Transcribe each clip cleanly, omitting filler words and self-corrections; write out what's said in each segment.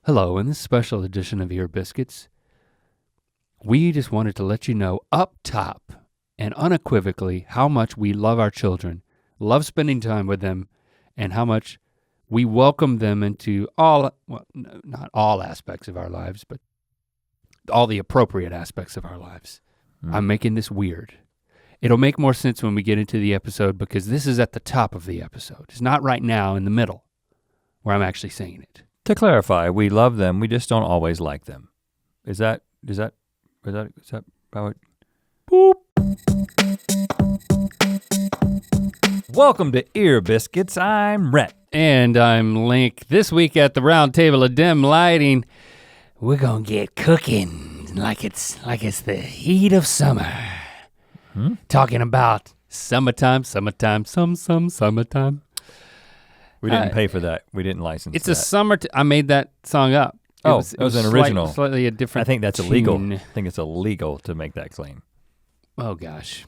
Hello, in this special edition of Ear Biscuits, we just wanted to let you know up top and unequivocally how much we love our children, love spending time with them, and how much we welcome them into not all aspects of our lives, but all the appropriate aspects of our lives. I'm making this weird. It'll make more sense when we get into the episode because this is at the top of the episode. It's not right now in the middle where I'm actually saying it. To clarify, we love them, we just don't always like them. Is that how it? Boop. Welcome to Ear Biscuits, I'm Rhett. And I'm Link. This week at the round table of dim lighting, we're gonna get cooking like it's the heat of summer. Talking about summertime. We didn't pay for that. We didn't license It's that. a summer, I made that song up. It was an original. Slightly a different I think that's tune. illegal. I think it's illegal to make that claim. Oh gosh.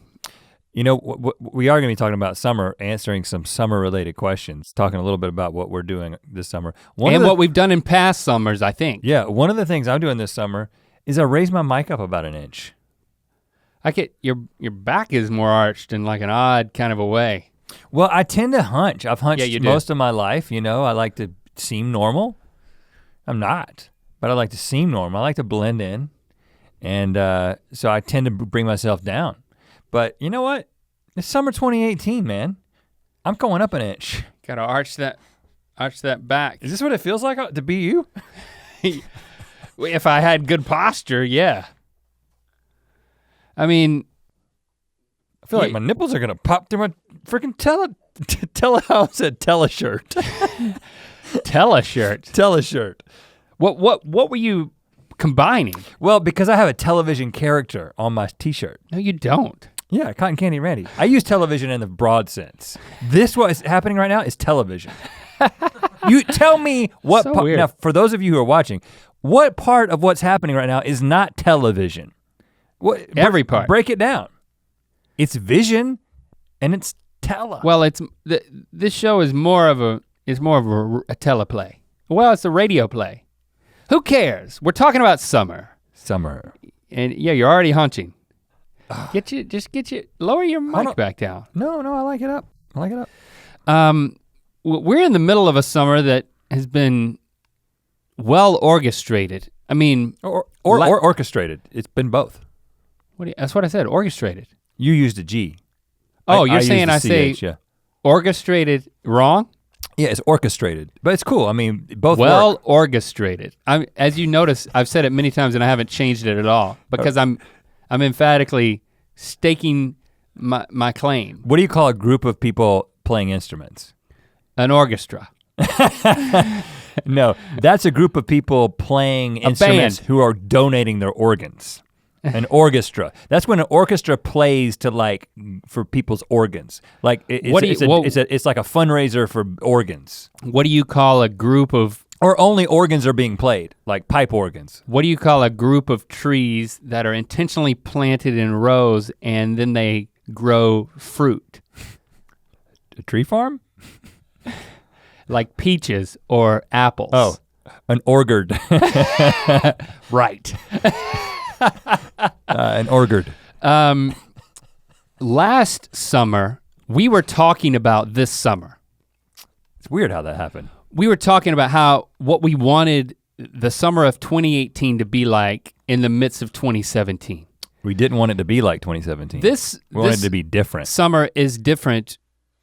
You know, we are gonna be talking about summer, answering some summer related questions, talking a little bit about what we're doing this summer. What we've done in past summers, I think. Yeah, one of the things I'm doing this summer is I raised my mic up about an inch. Your back is more arched in like an odd kind of a way. Well, I tend to hunch. I've hunched do. most of my life, you know. I like to seem normal. I'm not, but I like to seem normal. I like to blend in. And so I tend to bring myself down. But you know what? It's summer 2018, man. I'm going up an inch. Gotta arch that back. Is this what it feels like to be you? If I had good posture, yeah. I mean, I feel like my nipples are gonna pop through my freaking teleshirt. Teleshirt. What were you combining? Well, because I have a television character on my t-shirt. No, you don't. Yeah, Cotton Candy Randy. I use television in the broad sense. This what is happening right now is television. You tell me what weird. Now for those of you who are watching, what part of what's happening right now is not television? Every part. Break it down. It's vision and it's tele. Well, this show is more of a teleplay. Well, it's a radio play. Who cares? We're talking about summer. And yeah, you're already hunching. Lower your mic back down. No, I like it up. We're in the middle of a summer that has been well orchestrated. I mean, or orchestrated. It's been both. That's what I said, orchestrated. You used a G. Oh, you're saying I say yeah. Orchestrated wrong? Yeah, it's orchestrated, but it's cool. I mean, both well work. Orchestrated. As you notice, I've said it many times and I haven't changed it at all because I'm emphatically staking my claim. What do you call a group of people playing instruments? An orchestra. No, that's a group of people playing instruments who are donating their organs. An orchestra. That's when an orchestra plays to for people's organs. Like it's like a fundraiser for organs. What do you call a group of? Or only organs are being played, like pipe organs. What do you call a group of trees that are intentionally planted in rows and then they grow fruit? A tree farm? Like peaches or apples. Oh, an orchard. Right. An orchard. Last summer, we were talking about this summer. It's weird how that happened. We were talking about what we wanted the summer of 2018 to be like in the midst of 2017. We didn't want it to be like 2017. We wanted it to be different. Summer is different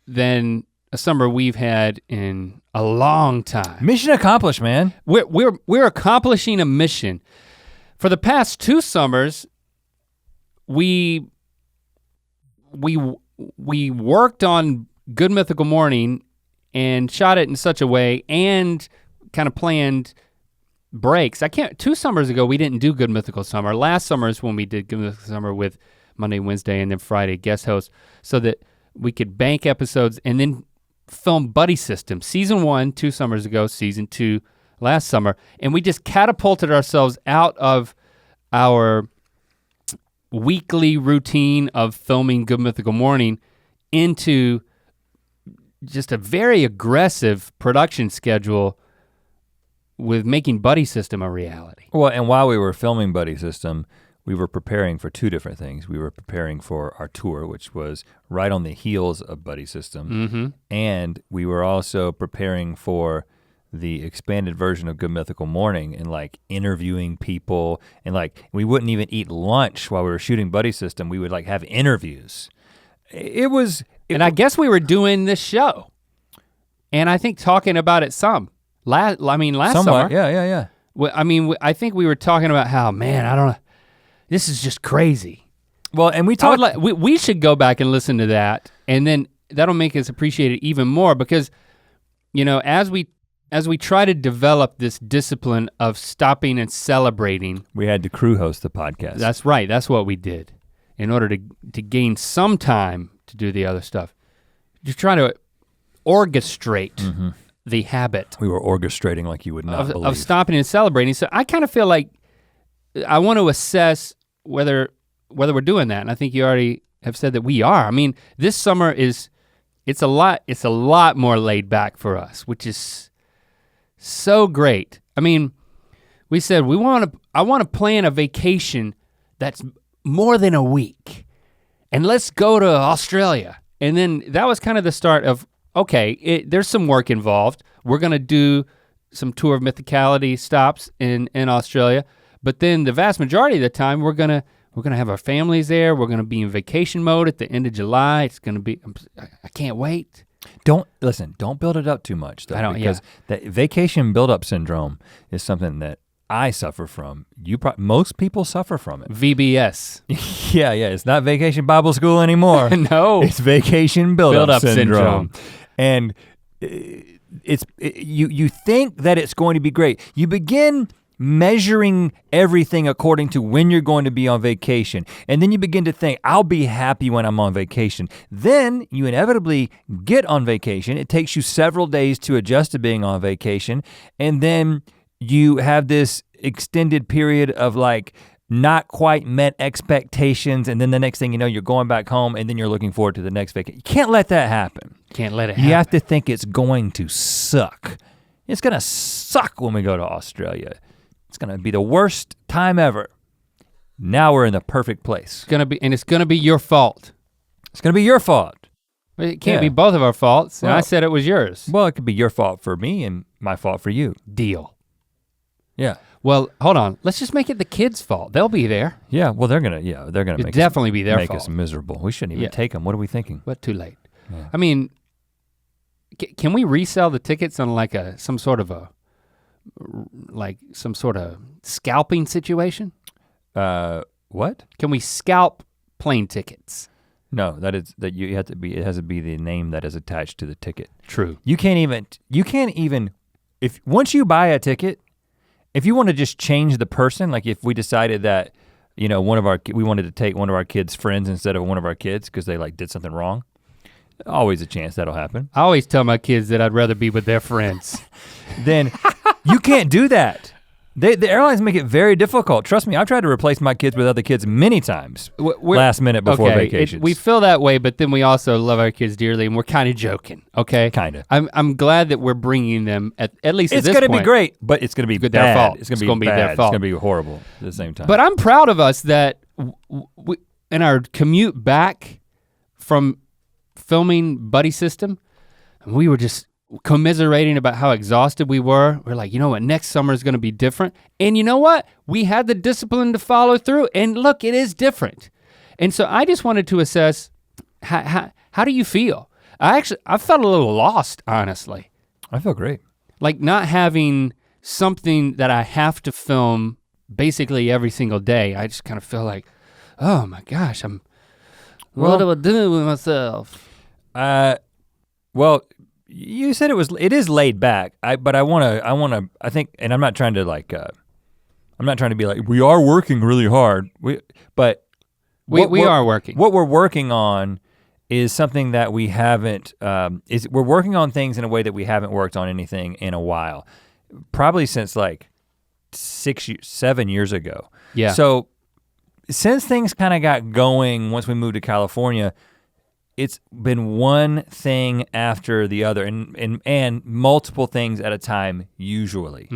than a summer we've had in a long time. Mission accomplished, man. We're accomplishing a mission. For the past 2 summers, we worked on Good Mythical Morning and shot it in such a way and kind of planned breaks. 2 summers ago, we didn't do Good Mythical Summer. Last summer is when we did Good Mythical Summer with Monday, Wednesday, and then Friday guest hosts so that we could bank episodes and then film buddy system. Season 1, 2 summers ago, season 2 last summer, and we just catapulted ourselves out of our weekly routine of filming Good Mythical Morning into just a very aggressive production schedule with making Buddy System a reality. Well, and while we were filming Buddy System, we were preparing for two different things. We were preparing for our tour, which was right on the heels of Buddy System. And we were also preparing for the expanded version of Good Mythical Morning and like interviewing people, and like we wouldn't even eat lunch while we were shooting Buddy System. We would like have interviews. And I guess we were doing this show. And I think talking about it last summer. Yeah. Well, I mean, I think we were talking about how, man, this is just crazy. Well, and we talked. We should go back and listen to that, and then that'll make us appreciate it even more, because, you know, as we try to develop this discipline of stopping and celebrating. We had to crew host the podcast. That's right, that's what we did. In order to gain some time to do the other stuff. Just try to orchestrate the habit. We were orchestrating like you would not believe. Of stopping and celebrating. So I kind of feel like I want to assess whether we're doing that. And I think you already have said that we are. I mean, this summer it's a lot more laid back for us, which is so great. I mean, we said I want to plan a vacation that's more than a week. And let's go to Australia. And then that was kind of the start of, okay, there's some work involved. We're gonna do some tour of mythicality stops in Australia, but then the vast majority of the time we're gonna have our families there. We're gonna be in vacation mode at the end of July. It's gonna be, I can't wait. Don't build it up too much though, because that vacation buildup syndrome is something that I suffer from. Most people suffer from it. VBS. Yeah, it's not Vacation Bible School anymore. No. It's vacation buildup syndrome. And you think that it's going to be great. You begin measuring everything according to when you're going to be on vacation. And then you begin to think, I'll be happy when I'm on vacation. Then you inevitably get on vacation. It takes you several days to adjust to being on vacation. And then you have this extended period of like not quite met expectations, and then the next thing you know, you're going back home, and then you're looking forward to the next vacation. You can't let that happen. Can't let it happen. You have to think it's going to suck. It's gonna suck when we go to Australia. It's gonna be the worst time ever. Now we're in the perfect place. It's gonna be your fault. It's gonna be your fault. It can't be both of our faults, and I said it was yours. Well, it could be your fault for me and my fault for you. Deal. Yeah. Well, hold on. Let's just make it the kids' fault. They'll be there. Yeah. Well, they're gonna make definitely be their make fault. us miserable. We shouldn't even take them. What are we thinking? But too late. Yeah. I mean, can we resell the tickets on like some sort of scalping situation? What? Can we scalp plane tickets? No, it has to be the name that is attached to the ticket. True. You can't even once you buy a ticket, if you want to just change the person, like if we decided that, you know, we wanted to take one of our kids' friends instead of one of our kids because they like did something wrong, always a chance that'll happen. I always tell my kids that I'd rather be with their friends. Then you can't do that. The airlines make it very difficult. Trust me, I've tried to replace my kids with other kids many times last minute before vacations. We feel that way, but then we also love our kids dearly, and we're kind of joking, okay? Kind of. I'm glad that we're bringing them, at least at this point. It's gonna be great, but it's gonna be bad. Their fault. It's gonna be bad. Their fault. It's gonna be horrible at the same time. But I'm proud of us that in our commute back from filming Buddy System, we were just commiserating about how exhausted we were. We're like, you know what, next summer is gonna be different. And you know what? We had the discipline to follow through, and look, it is different. And so I just wanted to assess, how do you feel? I felt a little lost, honestly. I feel great. Like not having something that I have to film basically every single day. I just kind of feel like, oh my gosh, what do I do with myself? Well, you said it is laid back. I think, and I'm not trying to be like, we are working really hard. We are working. What we're working on is something that we haven't, we're working on things in a way that we haven't worked on anything in a while. Probably since like 7 years ago. Yeah. So since things kind of got going once we moved to California, it's been one thing after the other and multiple things at a time usually.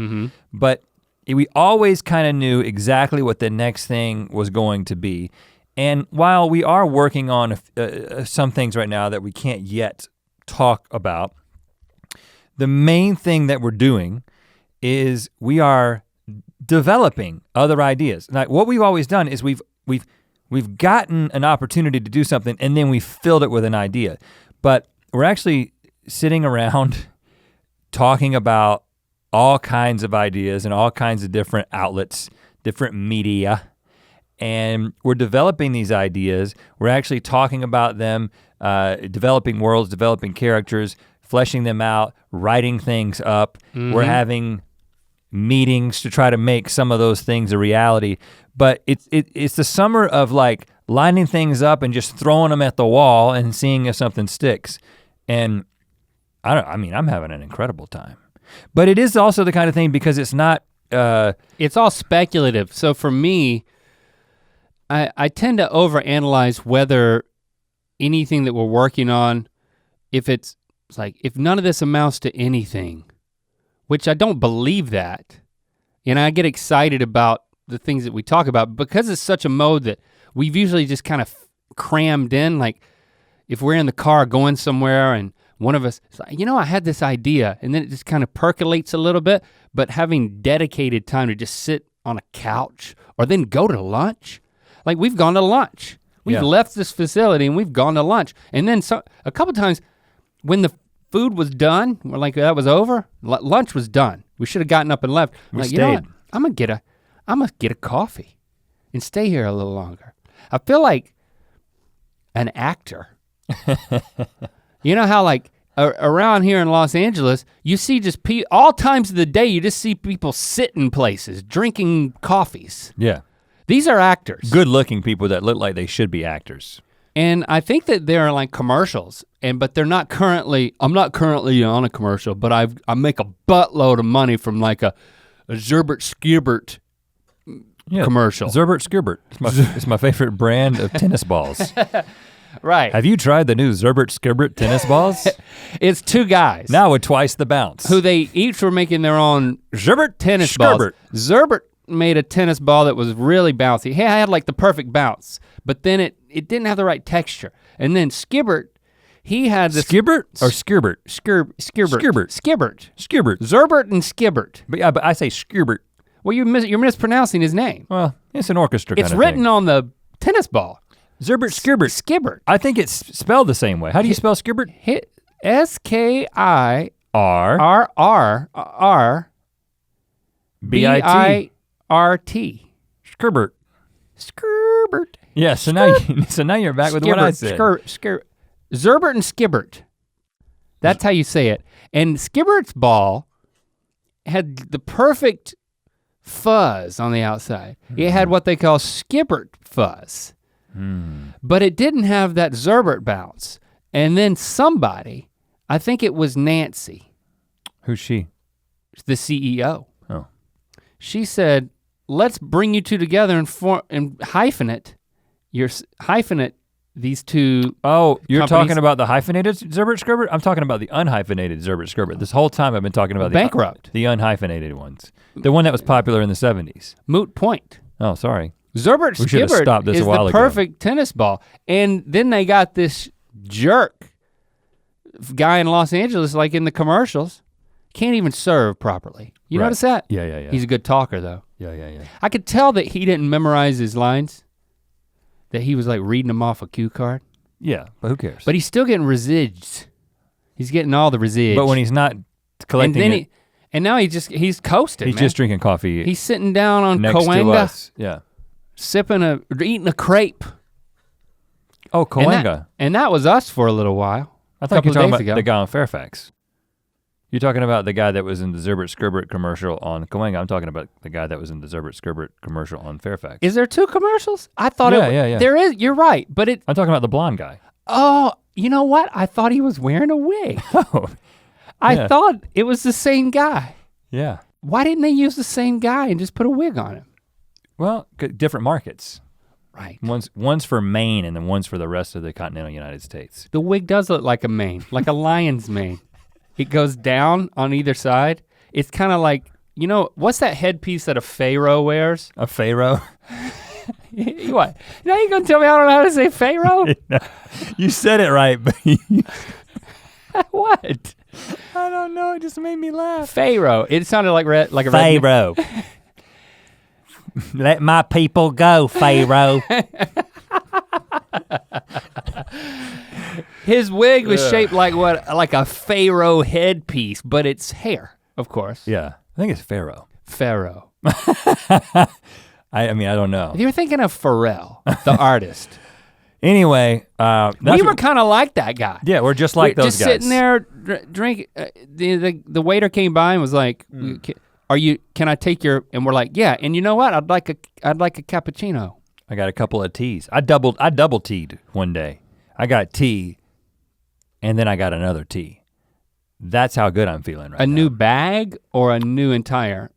But we always kind of knew exactly what the next thing was going to be. And while we are working on some things right now that we can't yet talk about, the main thing that we're doing is we are developing other ideas. Like what we've always done is we've gotten an opportunity to do something and then we filled it with an idea. But we're actually sitting around talking about all kinds of ideas and all kinds of different outlets, different media, and we're developing these ideas. We're actually talking about them, developing worlds, developing characters, fleshing them out, writing things up. We're having meetings to try to make some of those things a reality. But it's the summer of like lining things up and just throwing them at the wall and seeing if something sticks. And I'm having an incredible time. But it is also the kind of thing because it's not. It's all speculative. So for me, I tend to overanalyze whether anything that we're working on, if none of this amounts to anything, which I don't believe that. And I get excited about the things that we talk about because it's such a mode that we've usually just kind of crammed in. Like if we're in the car going somewhere and one of us is like, I had this idea, and then it just kind of percolates a little bit, but having dedicated time to just sit on a couch or then go to lunch. Like we've gone to lunch. We've left this facility and we've gone to lunch. And then a couple times when the food was done, we're like, that was over, lunch was done. We should have gotten up and left. We like, stayed. You know what? I'm gonna get a coffee and stay here a little longer. I feel like an actor. You know how like around here in Los Angeles, you see just all times of the day, you just see people sitting places, drinking coffees. Yeah. These are actors. Good looking people that look like they should be actors. And I think that they're like commercials, but they're not currently, I'm not currently on a commercial, but I make a buttload of money from like a Zerbert Skibert commercial. Zerbert Skibert, it's my favorite brand of tennis balls. Right. Have you tried the new Zerbert Skibert tennis balls? It's two guys. Now with twice the bounce. Who they each were making their own Zerbert tennis Skibert. balls. Zerbert made a tennis ball that was really bouncy. Hey, I had like the perfect bounce, but then it didn't have the right texture. And then Skibert, he had this. Skibert or Skirbert? Skirbert. Skirbert. Zerbert and Skibert. But I say Skirbert. Well, you're mispronouncing his name. Well, it's an orchestra kind of thing. It's written on the tennis ball. Zerbert Skirbert. Skibert. I think it's spelled the same way. How do you spell Skirbert? S-K-I-R-R-R B-I-R-T. Skirbert. Skirbert. Yeah, so now you're back with what I said. Zerbert and Skibert. That's how you say it. And Skibbert's ball had the perfect fuzz on the outside. It had what they call Skibert fuzz. But it didn't have that Zerbert bounce. And then somebody, I think it was Nancy. Who's she? The CEO. Oh. She said, let's bring you two together and hyphenate these two. Oh, you're companies. talking about the hyphenated Zerbert Skirbert? I'm talking about the unhyphenated Zerbert Skirbert. This whole time I've been talking about the unhyphenated ones. The one that was popular in the 70s. Moot point. Oh, sorry. Zerbert Skibbert is the perfect tennis ball. And then they got this jerk guy in Los Angeles, like in the commercials, can't even serve properly. You notice that? Yeah. He's a good talker though. Yeah. I could tell that he didn't memorize his lines, that he was like reading them off a cue card. Yeah, but who cares? But he's still getting resids. He's getting all the resids. But when he's not collecting and now he's coasting, He's just drinking coffee. He's sitting down on next to Cahuenga. us. Yeah. Eating a crepe. Oh, Cahuenga. And that was us for a little while. I thought you were talking about the guy on Fairfax. You're talking about the guy that was in the Zerbert Skirbert commercial on Cahuenga. I'm talking about the guy that was in the Zerbert Skirbert commercial on Fairfax. Is there two commercials? I thought yeah. There is, you're right, but I'm talking about the blonde guy. Oh, you know what? I thought he was wearing a wig. Oh. I thought it was the same guy. Yeah. Why didn't they use the same guy and just put a wig on him? Well, different markets. Right. One's for Maine and then one's for the rest of the continental United States. The wig does look like a mane, like a lion's mane. It goes down on either side. It's kind of like, you know, what's that headpiece that a pharaoh wears? A pharaoh? What? Now you gonna tell me I don't know how to say pharaoh? You said it right, but What? I don't know, it just made me laugh. Pharaoh. It sounded like a Pharaoh. Let my people go, Pharaoh. His wig was shaped like a pharaoh headpiece, but it's hair, of course. Yeah, I think it's Pharaoh. Pharaoh. I mean, I don't know. You were thinking of Pharrell, the artist. Anyway, we were kind of like that guy. Yeah, we're just like those just guys. Sitting there drinking. The waiter came by and was like, can I take your? And we're like, yeah. And you know what? I'd like a cappuccino. I got a couple of teas. I double teed one day. I got tea, and then I got another tea. That's how good I'm feeling right now. A new bag or a new entire?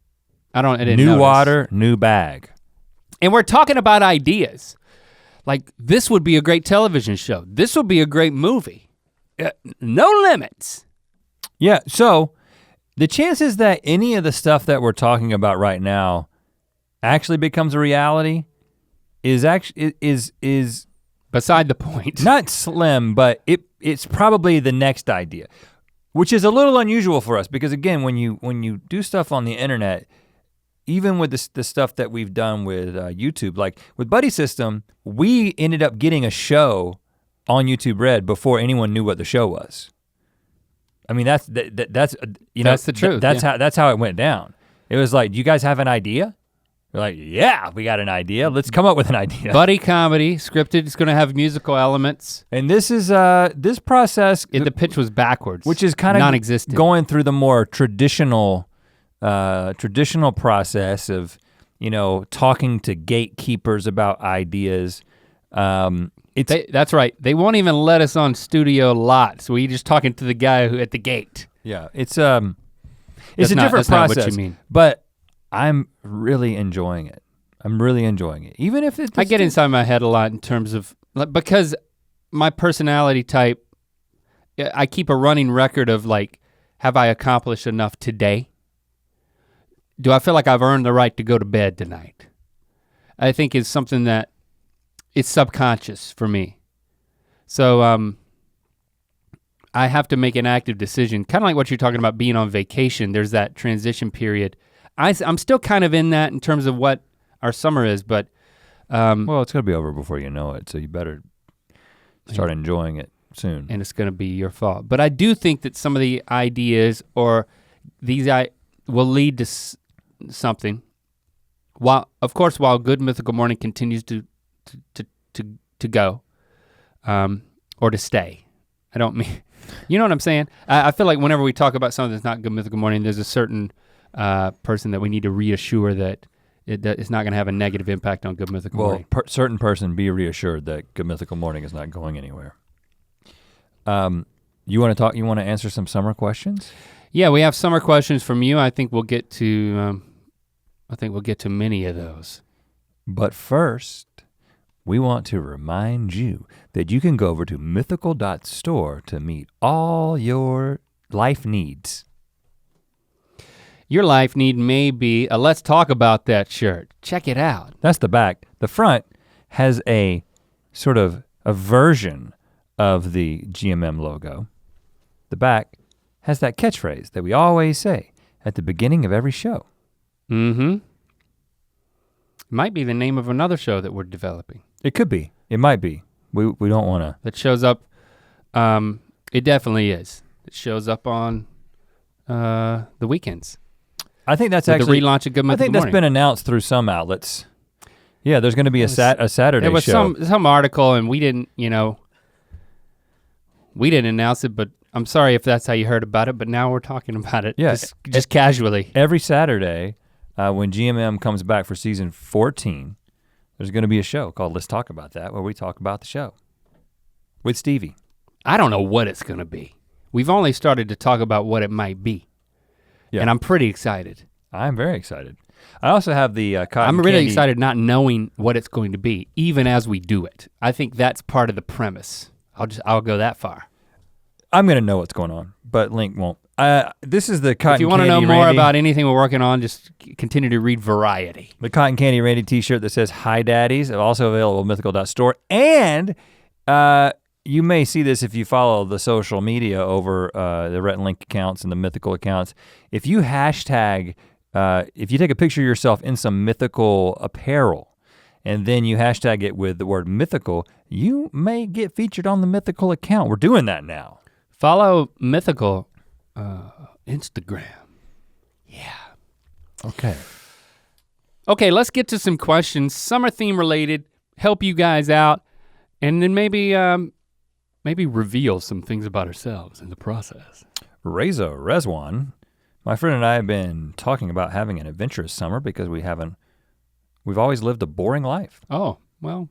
I didn't New notice. water, new bag. And we're talking about ideas. Like, this would be a great television show. This would be a great movie. No limits. Yeah, so the chances that any of the stuff that we're talking about right now actually becomes a reality is beside the point. not slim, but it's probably the next idea, which is a little unusual for us because again, when you do stuff on the internet, even with the stuff that we've done with YouTube, like with Buddy System, we ended up getting a show on YouTube Red before anyone knew what the show was. I mean, that's you know, that's the truth. That's how it went down. It was like, do you guys have an idea? We're like, yeah, we got an idea. Let's come up with an idea. Buddy comedy, scripted. It's gonna have musical elements. And this is this process. The pitch was backwards, which is kind of non-existent. Going through the more traditional process of, you know, talking to gatekeepers about ideas. That's right. They won't even let us on studio lots. We just talking to the guy who at the gate. Yeah, it's a different process. Not what you mean. But I'm really enjoying it. I'm really enjoying it. Even if it's I get inside my head a lot in terms of, because my personality type, I keep a running record of like, have I accomplished enough today? Do I feel like I've earned the right to go to bed tonight? I think it's something that it's subconscious for me. So I have to make an active decision, kind of like what you're talking about being on vacation. There's that transition period. I'm still kind of in that in terms of what our summer is, but. Well, it's gonna be over before you know it, so you better start enjoying it soon. And it's gonna be your fault. But I do think that some of the ideas or these will lead to something. While Good Mythical Morning continues to go, or to stay. I don't mean, you know what I'm saying? I feel like whenever we talk about something that's not Good Mythical Morning, there's a certain person that we need to reassure that it's not gonna have a negative impact on Good Mythical Morning. Well, certain person be reassured that Good Mythical Morning is not going anywhere. You wanna answer some summer questions? Yeah, we have summer questions from you. I think we'll get to many of those. But first, we want to remind you that you can go over to mythical.store to meet all your life needs. Your life need may be a Let's Talk About That shirt. Check it out. That's the back. The front has a sort of a version of the GMM logo. The back has that catchphrase that we always say at the beginning of every show. Mm-hmm. Might be the name of another show that we're developing. It could be, it might be. We don't wanna. That shows up, it definitely is. It shows up on the weekends. I think that's With actually the relaunch of Good Mythical I think that's Morning. been announced through some outlets. Yeah, there's gonna be a Saturday There was show. some article and we didn't announce it, but I'm sorry if that's how you heard about it, but now we're talking about it. Yeah, just casually. Every Saturday, when GMM comes back for season 14, there's gonna be a show called Let's Talk About That, where we talk about the show with Stevie. I don't know what it's gonna be. We've only started to talk about what it might be. Yeah. And I'm pretty excited. I'm very excited. I also have the cotton I'm really candy. excited not knowing what it's going to be, even as we do it. I think that's part of the premise. I'll go that far. I'm gonna know what's going on, but Link won't. This is the cotton candy. If you want to know more about anything we're working on, just continue to read Variety. The Cotton Candy Randy t-shirt that says Hi Daddies, also available at mythical.store. And you may see this if you follow the social media over the Rhett and Link accounts and the Mythical accounts. If you hashtag, if you take a picture of yourself in some Mythical apparel, and then you hashtag it with the word Mythical, you may get featured on the Mythical account. We're doing that now. Follow Mythical Instagram. Yeah. Okay. Okay, let's get to some questions. Summer theme related, help you guys out, and then maybe reveal some things about ourselves in the process. Reza Rezwan, my friend and I have been talking about having an adventurous summer because we've always lived a boring life. Oh, well.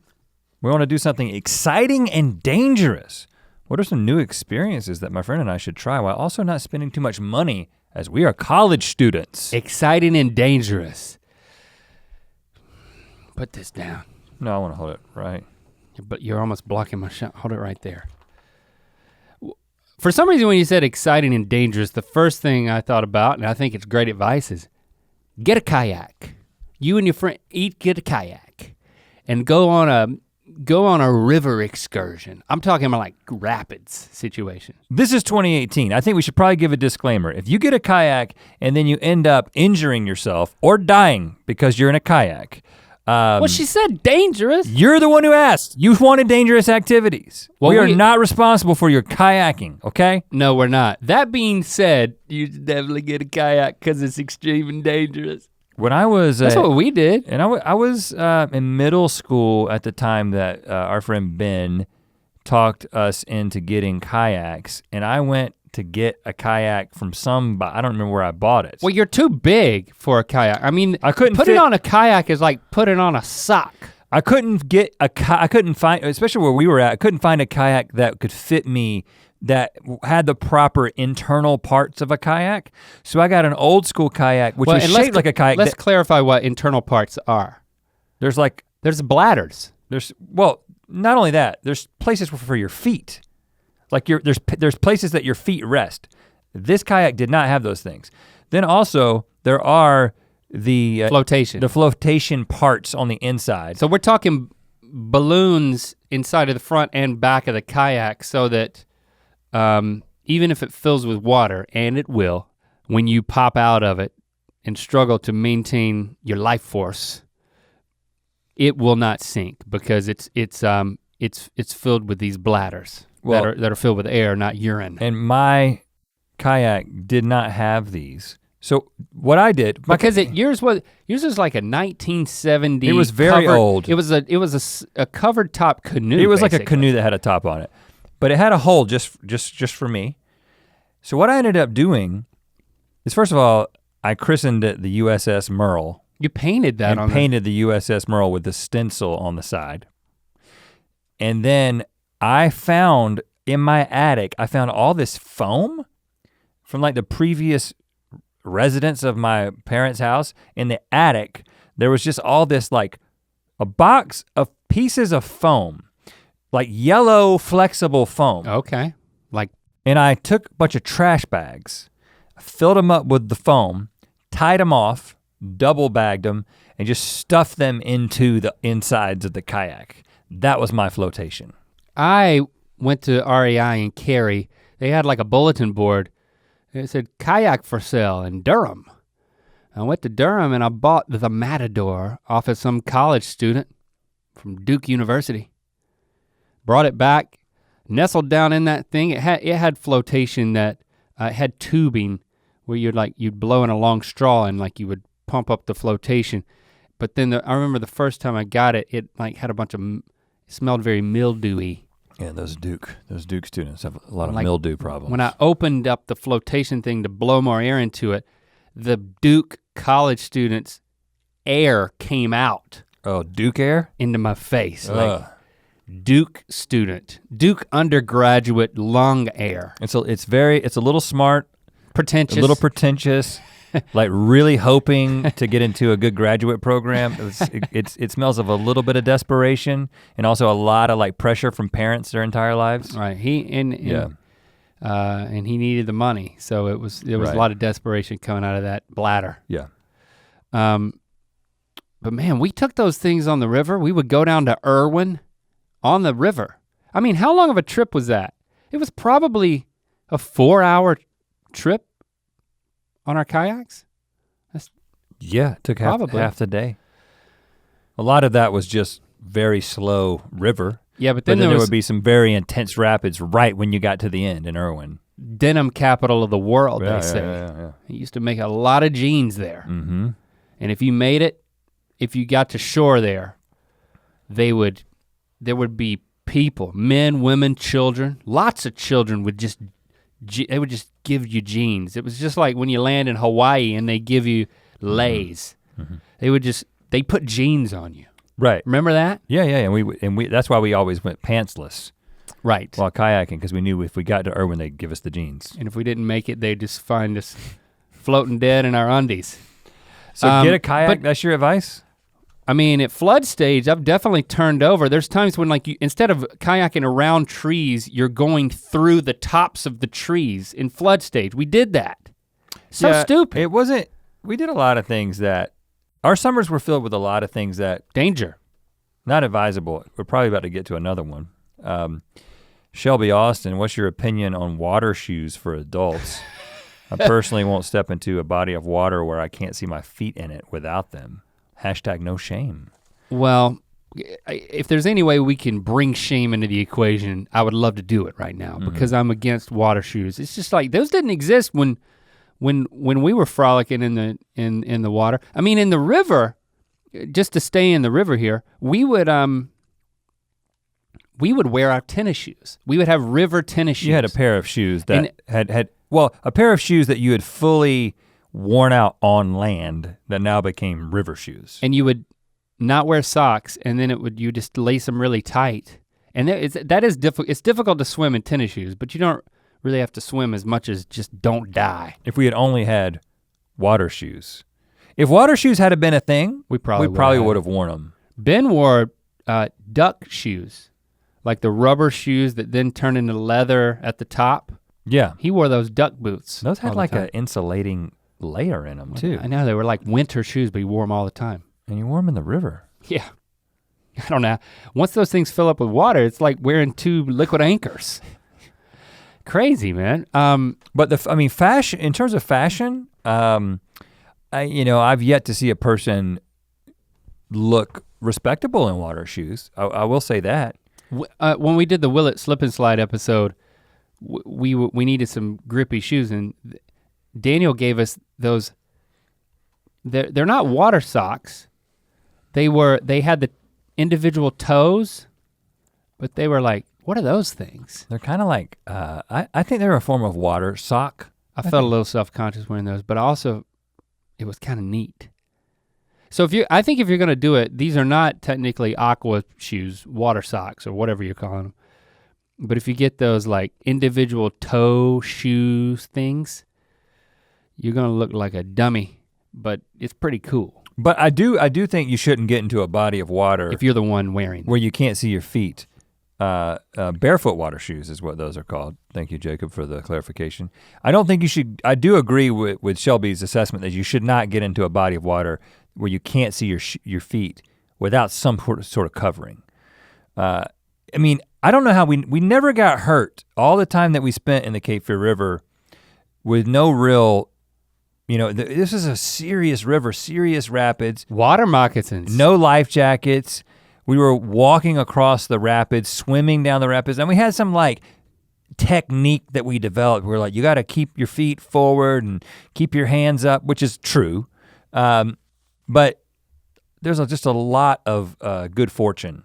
We want to do something exciting and dangerous. What are some new experiences that my friend and I should try while also not spending too much money as we are college students? Exciting and dangerous. Put this down. No, I want to hold it right. But you're almost blocking my shot. Hold it right there. For some reason when you said exciting and dangerous, the first thing I thought about, and I think it's great advice, is get a kayak. You and your friend get a kayak and go on a river excursion. I'm talking about like rapids situation. This is 2018. I think we should probably give a disclaimer. If you get a kayak and then you end up injuring yourself or dying because you're in a kayak. Well, she said dangerous. You're the one who asked. You wanted dangerous activities. Well, we are not responsible for your kayaking, okay? No, we're not. That being said, you should definitely get a kayak because it's extreme and dangerous. When I was That's what we did. And I was in middle school at the time that our friend Ben talked us into getting kayaks, and I went to get a kayak from I don't remember where I bought it. Well, you're too big for a kayak. I mean, I couldn't put it on a kayak is like putting on a sock. I couldn't find, especially where we were at, I couldn't find a kayak that could fit me that had the proper internal parts of a kayak. So I got an old school kayak, which was shaped like a kayak. Let's clarify what internal parts are. There's bladders. Well, not only that, there's places for your feet. Like there's places that your feet rest. This kayak did not have those things. Then also there are the flotation parts on the inside. So we're talking balloons inside of the front and back of the kayak so that even if it fills with water, and it will, when you pop out of it and struggle to maintain your life force, it will not sink because it's filled with these bladders that are filled with air, not urine. And my kayak did not have these. So what I did, yours was like a 1970. It was very old. It was a covered top canoe. It was basically. like a canoe that had a top on it, but it had a hole just for me. So what I ended up doing is, first of all, I christened it the USS Merle. You painted that on painted the USS Merle with the stencil on the side. And then I found in my attic, all this foam from like the previous residents of my parents' house. In the attic, there was just all this like a box of pieces of foam, like yellow flexible foam. Okay, and I took a bunch of trash bags, filled them up with the foam, tied them off, double bagged them, and just stuffed them into the insides of the kayak. That was my flotation. I went to REI in Cary. They had like a bulletin board. It said kayak for sale in Durham. I went to Durham and I bought the Matador off of some college student from Duke University. Brought it back, nestled down in that thing. It had flotation that had tubing where you'd blow in a long straw and like you would pump up the flotation. But then I remember the first time I got it, it like had it smelled very mildewy. Yeah, those Duke students have a lot of mildew problems. When I opened up the flotation thing to blow more air into it, the Duke college students' air came out. Oh, Duke air? Into my face. Like Duke student, Duke undergraduate lung air. It's a little smart. Pretentious. A little pretentious. like really hoping to get into a good graduate program. It smells of a little bit of desperation and also a lot of like pressure from parents their entire lives. Right, and he needed the money, so there was a lot of desperation coming out of that bladder. Yeah. But man, we took those things on the river. We would go down to Irwin on the river. I mean, how long of a trip was that? It was probably a 4-hour trip on our kayaks. Yeah, it took half the day. A lot of that was just very slow river. Yeah, but then there would be some very intense rapids right when you got to the end in Irwin. Denim capital of the world, they say. Yeah. It used to make a lot of jeans there. Mm-hmm. And if you made it, if you got to shore there would be people, men, women, children. Lots of children would just give you jeans. It was just like when you land in Hawaii and they give you Lays. Mm-hmm. They put jeans on you. Right. Remember that? Yeah, and we that's why we always went pantsless. Right. While kayaking, because we knew if we got to Irwin, they'd give us the jeans. And if we didn't make it, they'd just find us floating dead in our undies. So get a kayak, that's your advice? I mean, at flood stage, I've definitely turned over. There's times when like instead of kayaking around trees, you're going through the tops of the trees in flood stage. We did that. So stupid. We did a lot of things that, our summers were filled with a lot of things that. Danger. Not advisable. We're probably about to get to another one. Shelby Austin, what's your opinion on water shoes for adults? I personally won't step into a body of water where I can't see my feet in it without them. #no shame. Well, if there's any way we can bring shame into the equation, I would love to do it right now because I'm against water shoes. It's just like those didn't exist when we were frolicking in the water. I mean, in the river, just to stay in the river here, we would wear our tennis shoes. We would have river tennis shoes. You had a pair of shoes that had a pair of shoes that you had fully worn out on land that now became river shoes. And you would not wear socks, and then you just lace them really tight. And that is difficult. It's difficult to swim in tennis shoes, but you don't really have to swim as much as just don't die. If we had only had water shoes. If water shoes had been a thing, we probably would have worn them. Ben wore duck shoes, like the rubber shoes that then turn into leather at the top. Yeah. He wore those duck boots. Those had like an insulating layer in them too. I know, they were like winter shoes, but he wore them all the time. And you wore them in the river. Yeah. I don't know. Once those things fill up with water, it's like wearing 2 liquid anchors. Crazy, man. But fashion, in terms of fashion, I've yet to see a person look respectable in water shoes. I will say that. When we did the Will It Slip and Slide episode, we needed some grippy shoes, and Daniel gave us those. They're not water socks. They had the individual toes, but they were like, what are those things? They're kind of like, I think they're a form of water sock. I felt a little self-conscious wearing those, but also it was kind of neat. So I think if you're gonna do it, these are not technically aqua shoes, water socks, or whatever you're calling them. But if you get those like individual toe shoes things, you're gonna look like a dummy, but it's pretty cool. But I do think you shouldn't get into a body of water if you're the one wearing them, where you can't see your feet. Barefoot water shoes is what those are called. Thank you, Jacob, for the clarification. I don't think you should, I do agree with Shelby's assessment that you should not get into a body of water where you can't see your feet without some sort of covering. I mean, I don't know how we never got hurt all the time that we spent in the Cape Fear River with no real, this is a serious river, serious rapids. Water moccasins. No life jackets. We were walking across the rapids, swimming down the rapids, and we had some like technique that we developed. We're like, you gotta keep your feet forward and keep your hands up, which is true. But there's just a lot of good fortune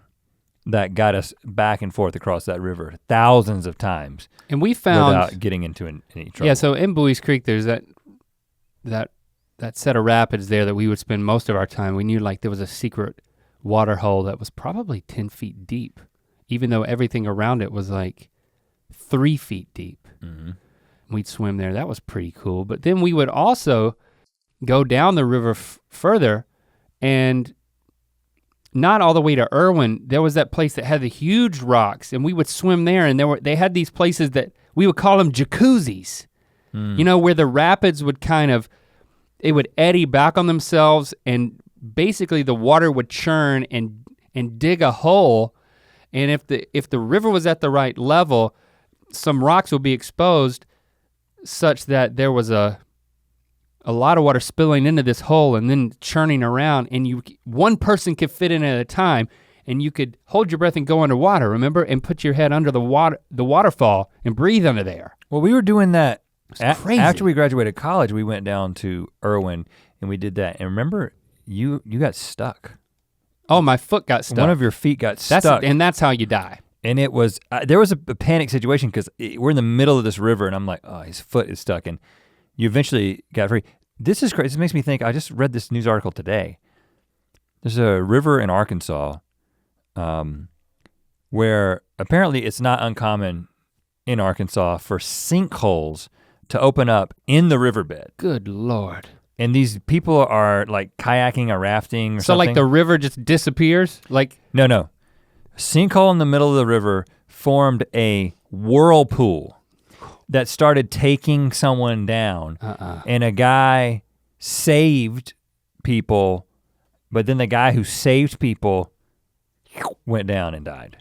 that got us back and forth across that river thousands of times. And we found without getting into any trouble. Yeah, so in Bowie's Creek, there's that set of rapids there that we would spend most of our time. We knew like there was a secret water hole that was probably 10 feet deep, even though everything around it was like 3 feet deep. Mm-hmm. We'd swim there, that was pretty cool. But then we would also go down the river further, and not all the way to Irwin, there was that place that had the huge rocks, and we would swim there, and they had these places that we would call them jacuzzis. You know, where the rapids would it would eddy back on themselves, and basically the water would churn and dig a hole, and if the river was at the right level, some rocks would be exposed such that there was a lot of water spilling into this hole and then churning around, and one person could fit in at a time, and you could hold your breath and go underwater, remember? And put your head under the waterfall and breathe under there. Well, we were doing that crazy. After we graduated college. We went down to Irwin and we did that. And remember, you got stuck. Oh, my foot got stuck. One of your feet got stuck. And that's how you die. And it was, there was a panic situation because we're in the middle of this river and I'm like, oh, his foot is stuck. And you eventually got free. This is crazy. This makes me think, I just read this news article today. There's a river in Arkansas where apparently it's not uncommon in Arkansas for sinkholes to open up in the riverbed. Good Lord. And these people are like kayaking or rafting or so something. Like the river just disappears? Like No. Sinkhole in the middle of the river formed a whirlpool that started taking someone down. And a guy saved people, but then the guy who saved people went down and died.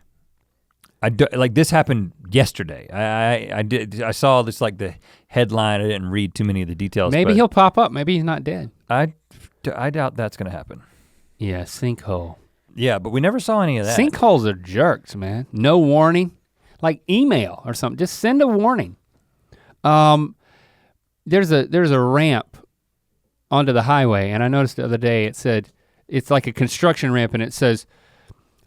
Like this happened yesterday. I saw this like the headline. I didn't read too many of the details. Maybe he'll pop up. Maybe he's not dead. I doubt that's gonna happen. Yeah, sinkhole. Yeah, but we never saw any of that. Sinkholes are jerks, man. No warning. Like email or something. Just send a warning. There's a ramp onto the highway, and I noticed the other day it said it's like a construction ramp, and it says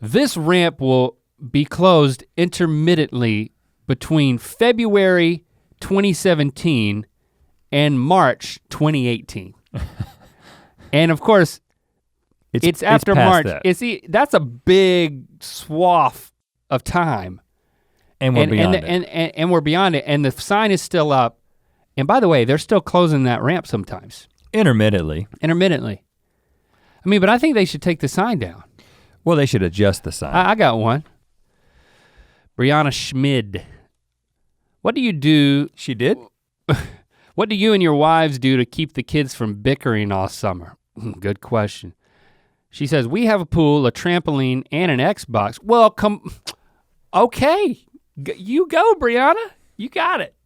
this ramp will be closed intermittently between February 2017 and March 2018. And of course, it's after March. That's a big swath of time. And we're beyond it. And we're beyond it, and the sign is still up. And by the way, they're still closing that ramp sometimes. Intermittently. I mean, but I think they should take the sign down. Well, they should adjust the sign. I got one. Brianna Schmid. What do you do? She did? What do you and your wives do to keep the kids from bickering all summer? Good question. She says, we have a pool, a trampoline, and an Xbox. Well, okay. You go, Brianna. You got it.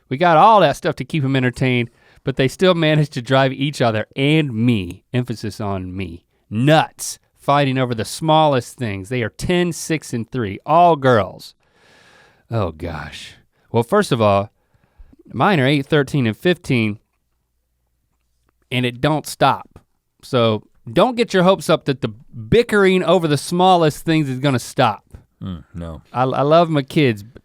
We got all that stuff to keep them entertained, but they still manage to drive each other and me, emphasis on me, nuts, fighting over the smallest things. They are 10, 6, and 3, all girls. Oh gosh. Well, first of all, mine are 8, 13, and 15, and it don't stop. So don't get your hopes up that the bickering over the smallest things is gonna stop. No. I love my kids, but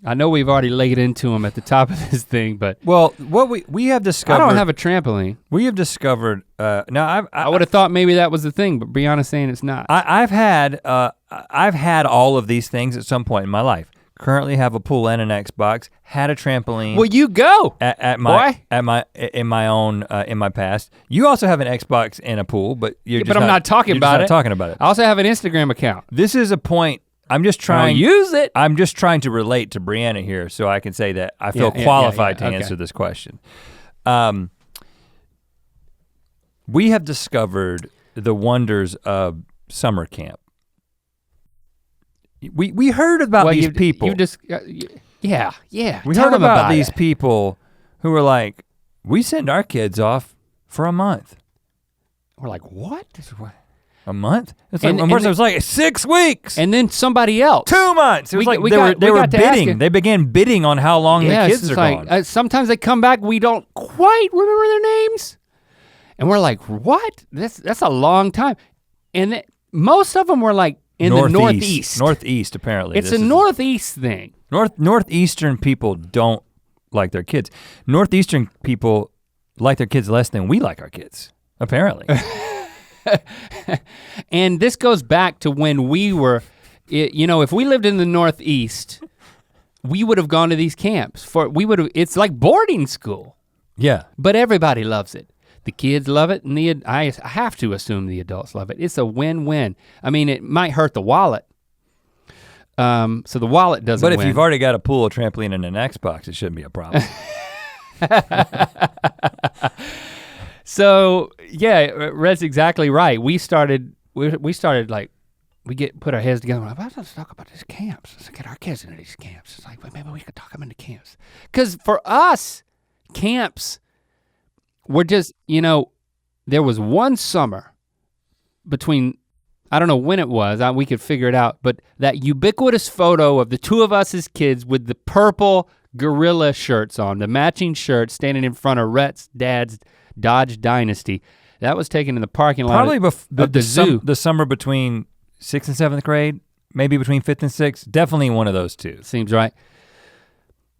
I know we've already laid into them at the top of this thing, but. Well, what we have discovered. I don't have a trampoline. We have discovered, now I would have thought maybe that was the thing, but Brianna's saying it's not. I've had all of these things at some point in my life. Currently have a pool and an Xbox, had a trampoline. Well, you go. In my past. You also have an Xbox and a pool, but I'm not talking about it. I also have an Instagram account. This is a point. I'm just trying. Use it. I'm just trying to relate to Brianna here, so I can say that I feel qualified to answer this question. We have discovered the wonders of summer camp. We heard about these people. We heard about these people who were like, we send our kids off for a month. We're like, what? A month? It's like, it was like 6 weeks. And then somebody else. 2 months. It was they were bidding. They began bidding on how long the kids are gone. Sometimes they come back, we don't quite remember their names. And we're like, what? That's a long time. And most of them were like in the Northeast. Northeast, apparently. It's a Northeast thing. Northeastern people don't like their kids. Northeastern people like their kids less than we like our kids, apparently. And this goes back to when we were, if we lived in the Northeast, we would have gone to these camps. It's like boarding school. Yeah. But everybody loves it. The kids love it, and I have to assume the adults love it. It's a win-win. I mean, it might hurt the wallet. So the wallet doesn't win. But if you've already got a pool, a trampoline, and an Xbox, it shouldn't be a problem. So yeah, Rhett's exactly right. We started like, put our heads together. We're like, let's talk about these camps. Let's get our kids into these camps. It's like, well, maybe we could talk them into camps. Because for us, camps were just, there was one summer between, I don't know when it was, we could figure it out, but that ubiquitous photo of the two of us as kids with the purple gorilla shirts on, the matching shirts, standing in front of Rhett's dad's Dodge Dynasty. That was taken in the parking lot Probably of the zoo. The summer between 6th and 7th grade, maybe between 5th and 6th, definitely one of those two. Seems right.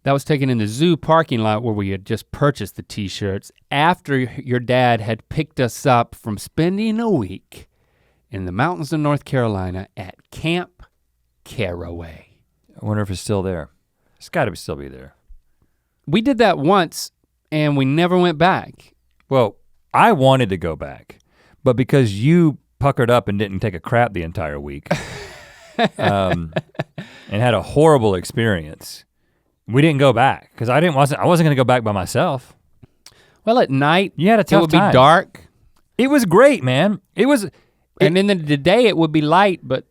That was taken in the zoo parking lot where we had just purchased the t-shirts after your dad had picked us up from spending a week in the mountains of North Carolina at Camp Caraway. I wonder if it's still there. It's gotta still be there. We did that once and we never went back. Well, I wanted to go back, but because you puckered up and didn't take a crap the entire week and had a horrible experience, we didn't go back because I wasn't gonna go back by myself. Well, at night, you had a tough it would time. be dark. It was great, man. And then the day it would be light, but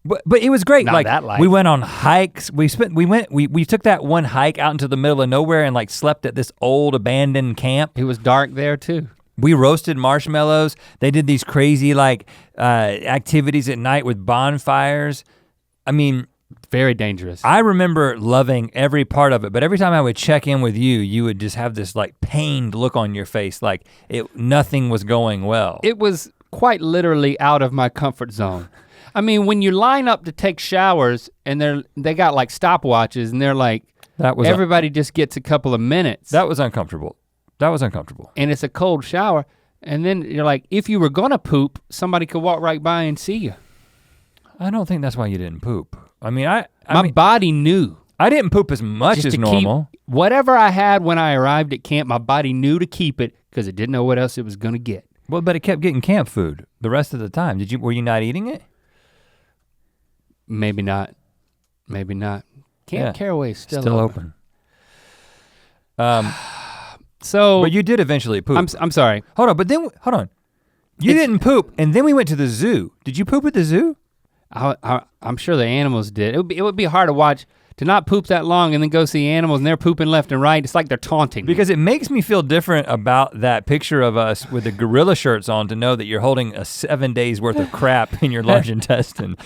it was great. Not like that light. We went on hikes. We took that one hike out into the middle of nowhere and like slept at this old abandoned camp. It was dark there too. We roasted marshmallows. They did these crazy like activities at night with bonfires. I mean, very dangerous. I remember loving every part of it, but every time I would check in with you, you would just have this like pained look on your face, like nothing was going well. It was quite literally out of my comfort zone. I mean, when you line up to take showers and they got like stopwatches and they're like, everybody just gets a couple of minutes. That was uncomfortable. And it's a cold shower. And then you're like, if you were gonna poop, somebody could walk right by and see you. I don't think that's why you didn't poop. I mean, my body knew. I didn't poop as much as normal. Whatever I had when I arrived at camp, my body knew to keep it because it didn't know what else it was gonna get. Well, but it kept getting camp food the rest of the time. Were you not eating it? Maybe not. Camp Caraway's still open. So, but you did eventually poop. I'm sorry. Hold on. You didn't poop, and then we went to the zoo. Did you poop at the zoo? I'm sure the animals did. It would be hard to watch, to not poop that long and then go see animals and they're pooping left and right. It's like they're taunting. Because it makes me feel different about that picture of us with the gorilla shirts on to know that you're holding a 7 days worth of crap in your large intestine.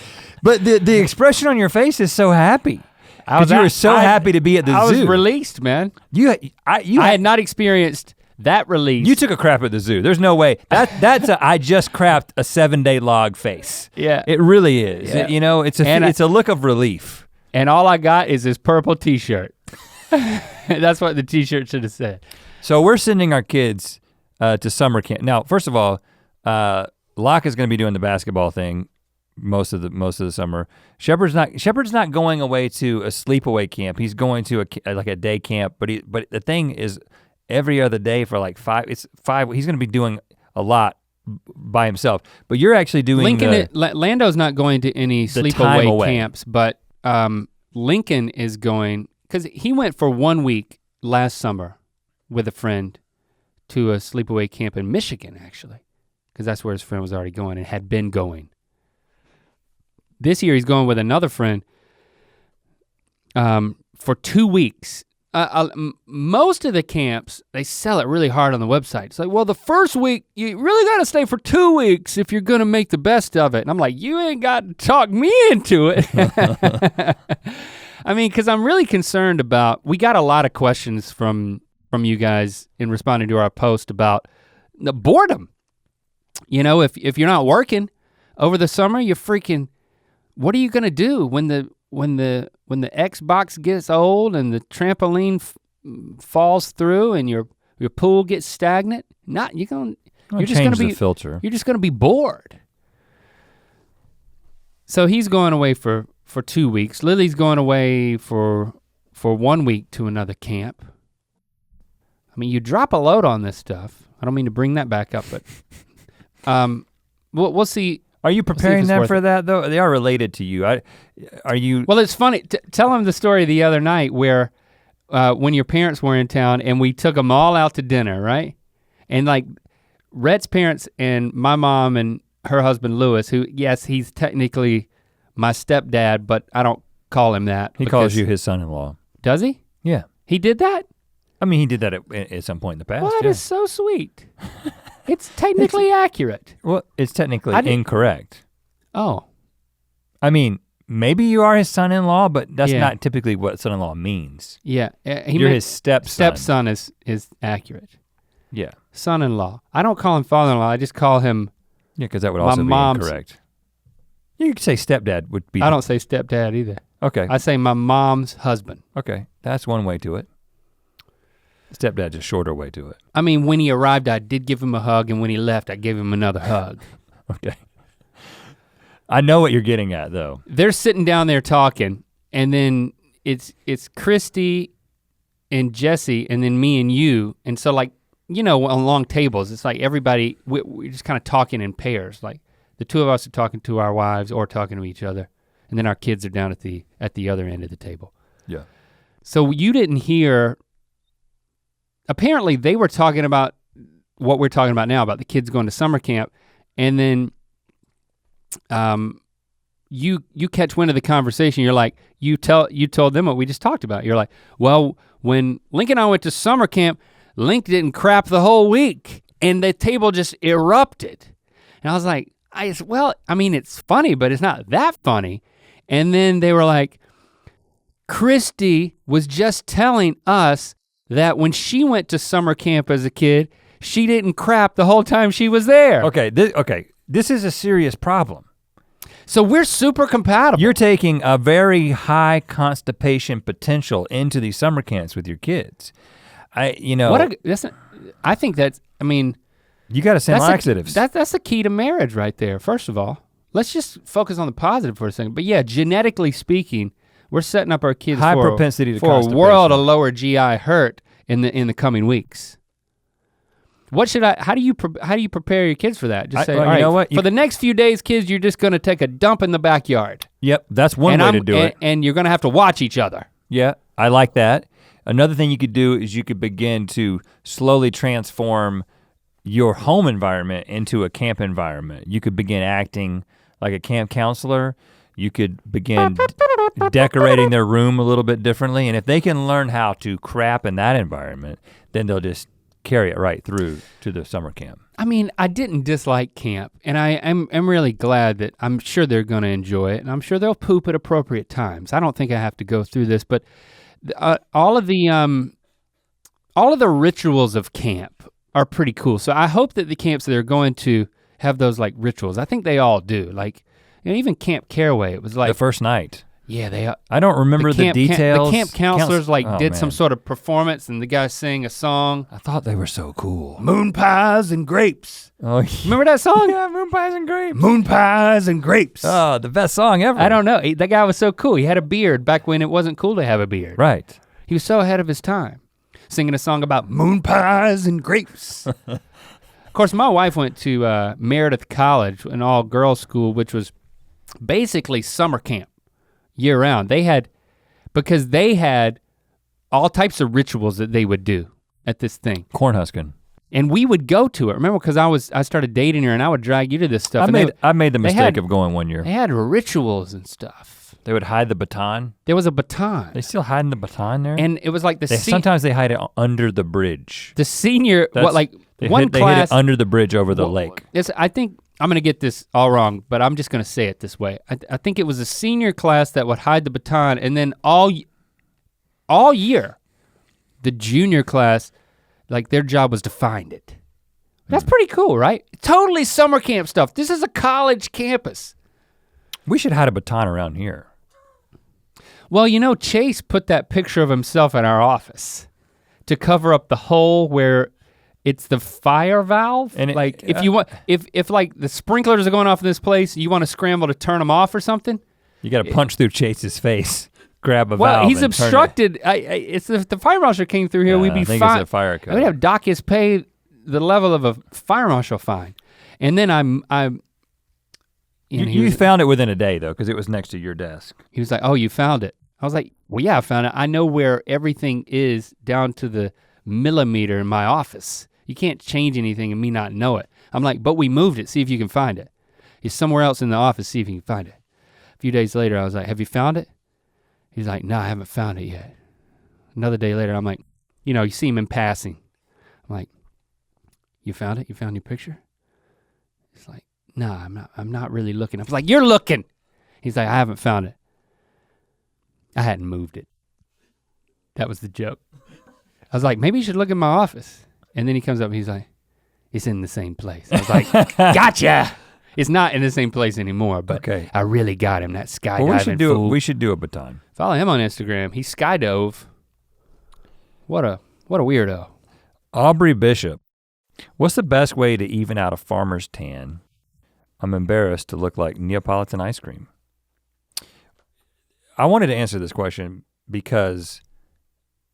But the expression on your face is so happy. Because you were so happy to be at the zoo. I was released, man. I had not experienced that release. You took a crap at the zoo. There's no way. That's I just crapped a 7-day log face. Yeah. It really is. Yeah. It's a look of relief. And all I got is this purple t-shirt. That's what the t-shirt should have said. So we're sending our kids to summer camp. Now, first of all, Locke is gonna be doing the basketball thing most of the summer. Shepard's not going away to a sleepaway camp. He's going to a day camp, but the thing is every other day for like 5, he's gonna be doing a lot by himself. But you're actually doing Lando's not going to any sleepaway camps, but Lincoln is going, because he went for 1 week last summer with a friend to a sleepaway camp in Michigan, actually, because that's where his friend was already going and had been going. This year he's going with another friend for 2 weeks. Most of the camps, they sell it really hard on the website. It's like, well, the first week, you really gotta stay for 2 weeks if you're gonna make the best of it. And I'm like, you ain't got to talk me into it. I mean, because I'm really concerned about, we got a lot of questions from you guys in responding to our post about the boredom. You know, if you're not working over the summer, you're freaking, what are you gonna do when the Xbox gets old and the trampoline falls through and your pool gets stagnant? You're just gonna be filter. You're just gonna be bored. So he's going away for 2 weeks. Lily's going away for 1 week to another camp. I mean, you drop a load on this stuff. I don't mean to bring that back up, but we'll see. Are you preparing them for that though? They are related to you. Are you? Well, it's funny. Tell them the story the other night where when your parents were in town and we took them all out to dinner, right? And like Rhett's parents and my mom and her husband Lewis, who, yes, he's technically my stepdad, but I don't call him that. He calls you his son-in-law. Does he? Yeah. He did that? I mean, he did that at some point in the past. Well, that is so sweet. It's technically accurate. Well, it's technically incorrect. Oh. I mean, maybe you are his son-in-law, but that's not typically what son-in-law means. Yeah. You're his stepson. Stepson is accurate. Yeah. Son-in-law. I don't call him father-in-law, I just call him Yeah, because that would also be incorrect. You could say stepdad would be. I don't say stepdad either. Okay. I say my mom's husband. Okay, that's one way to it. Stepdad's a shorter way to it. I mean, when he arrived, I did give him a hug, and when he left, I gave him another hug. Okay. I know what you're getting at though. They're sitting down there talking, and then it's Christy and Jesse, and then me and you, and so like, you know, on long tables, it's like everybody, we're just kind of talking in pairs. Like the two of us are talking to our wives or talking to each other, and then our kids are down at the other end of the table. Yeah. So you didn't hear, apparently they were talking about what we're talking about now, about the kids going to summer camp, and then you catch wind of the conversation, you're like, you told them what we just talked about. You're like, well, when Link and I went to summer camp, Link didn't crap the whole week, and the table just erupted. And I was like, well, I mean, it's funny, but it's not that funny. And then they were like, Christy was just telling us that when she went to summer camp as a kid, she didn't crap the whole time she was there. Okay, this is a serious problem. So we're super compatible. You're taking a very high constipation potential into these summer camps with your kids. I think that's, I mean. You gotta send laxatives. That's the key to marriage right there, first of all. Let's just focus on the positive for a second. But yeah, genetically speaking, we're setting up our kids high propensity to for a world of lower GI hurt in the coming weeks. How do you prepare your kids for that? Just say, all right, you know what? For the next few days, kids, you're just gonna take a dump in the backyard. Yep, that's one way to do it. And you're gonna have to watch each other. Yeah, I like that. Another thing you could do is you could begin to slowly transform your home environment into a camp environment. You could begin acting like a camp counselor. You could begin decorating their room a little bit differently. And if they can learn how to crap in that environment, then they'll just carry it right through to the summer camp. I mean, I didn't dislike camp, and I'm really glad that I'm sure they're gonna enjoy it, and I'm sure they'll poop at appropriate times. I don't think I have to go through this, but all of the rituals of camp are pretty cool. So I hope that the camps that they're going to have those like rituals. I think they all do. Like, you know, even Camp Caraway, it was like the first night. Yeah, I don't remember the details. The camp counselors did some sort of performance, and the guy sang a song. I thought they were so cool. Moon pies and grapes. Oh, yeah. Remember that song? Yeah, moon pies and grapes. Moon pies and grapes. Oh, the best song ever. I don't know. That guy was so cool. He had a beard back when it wasn't cool to have a beard. Right. He was so ahead of his time, singing a song about moon pies and grapes. Of course, my wife went to Meredith College, an all-girls school, which was basically summer camp year round. Because they had all types of rituals that they would do at this thing. Cornhusking. And we would go to it. Remember, because I started dating her and I would drag you to this stuff. I made the mistake of going one year. They had rituals and stuff. They would hide the baton. There was a baton. They still hiding the baton there? And it was like sometimes they hide it under the bridge. The senior, They hid it under the bridge over the lake. I think, I'm gonna get this all wrong, but I'm just gonna say it this way. I think it was a senior class that would hide the baton, and then all year, the junior class, like their job was to find it. That's pretty cool, right? Totally summer camp stuff. This is a college campus. We should hide a baton around here. Well, you know, Chase put that picture of himself in our office to cover up the hole where it's the fire valve. And if like the sprinklers are going off in this place, you want to scramble to turn them off or something? You gotta punch through Chase's face. grab a valve. Well, he's and turn it. obstructed. It's if the fire marshal came through here, we'd be I think fine. it's a fire code. I would have Docus pay the level of a fire marshal fine, and then You found it within a day though, because it was next to your desk. He was like, "Oh, you found it." I was like, "Well, yeah, I found it. I know where everything is down to the millimeter in my office. You can't change anything and me not know it." I'm like, "But we moved it. See if you can find it. It's somewhere else in the office. See if you can find it." A few days later, I was like, "Have you found it?" He's like, "No, I haven't found it yet." Another day later, I'm like, you see him in passing. I'm like, "You found it? You found your picture?" He's like, "No, I'm not really looking." I was like, "You're looking." He's like, "I haven't found it. I hadn't moved it." That was the joke. I was like, "Maybe you should look in my office." And then he comes up and he's like, "It's in the same place." I was like, "Gotcha." It's not in the same place anymore, but okay. I really got him, that skydiving Well, we should do a baton. Follow him on Instagram. He skydove. What a weirdo. Aubrey Bishop, what's the best way to even out a farmer's tan? I'm embarrassed to look like Neapolitan ice cream. I wanted to answer this question because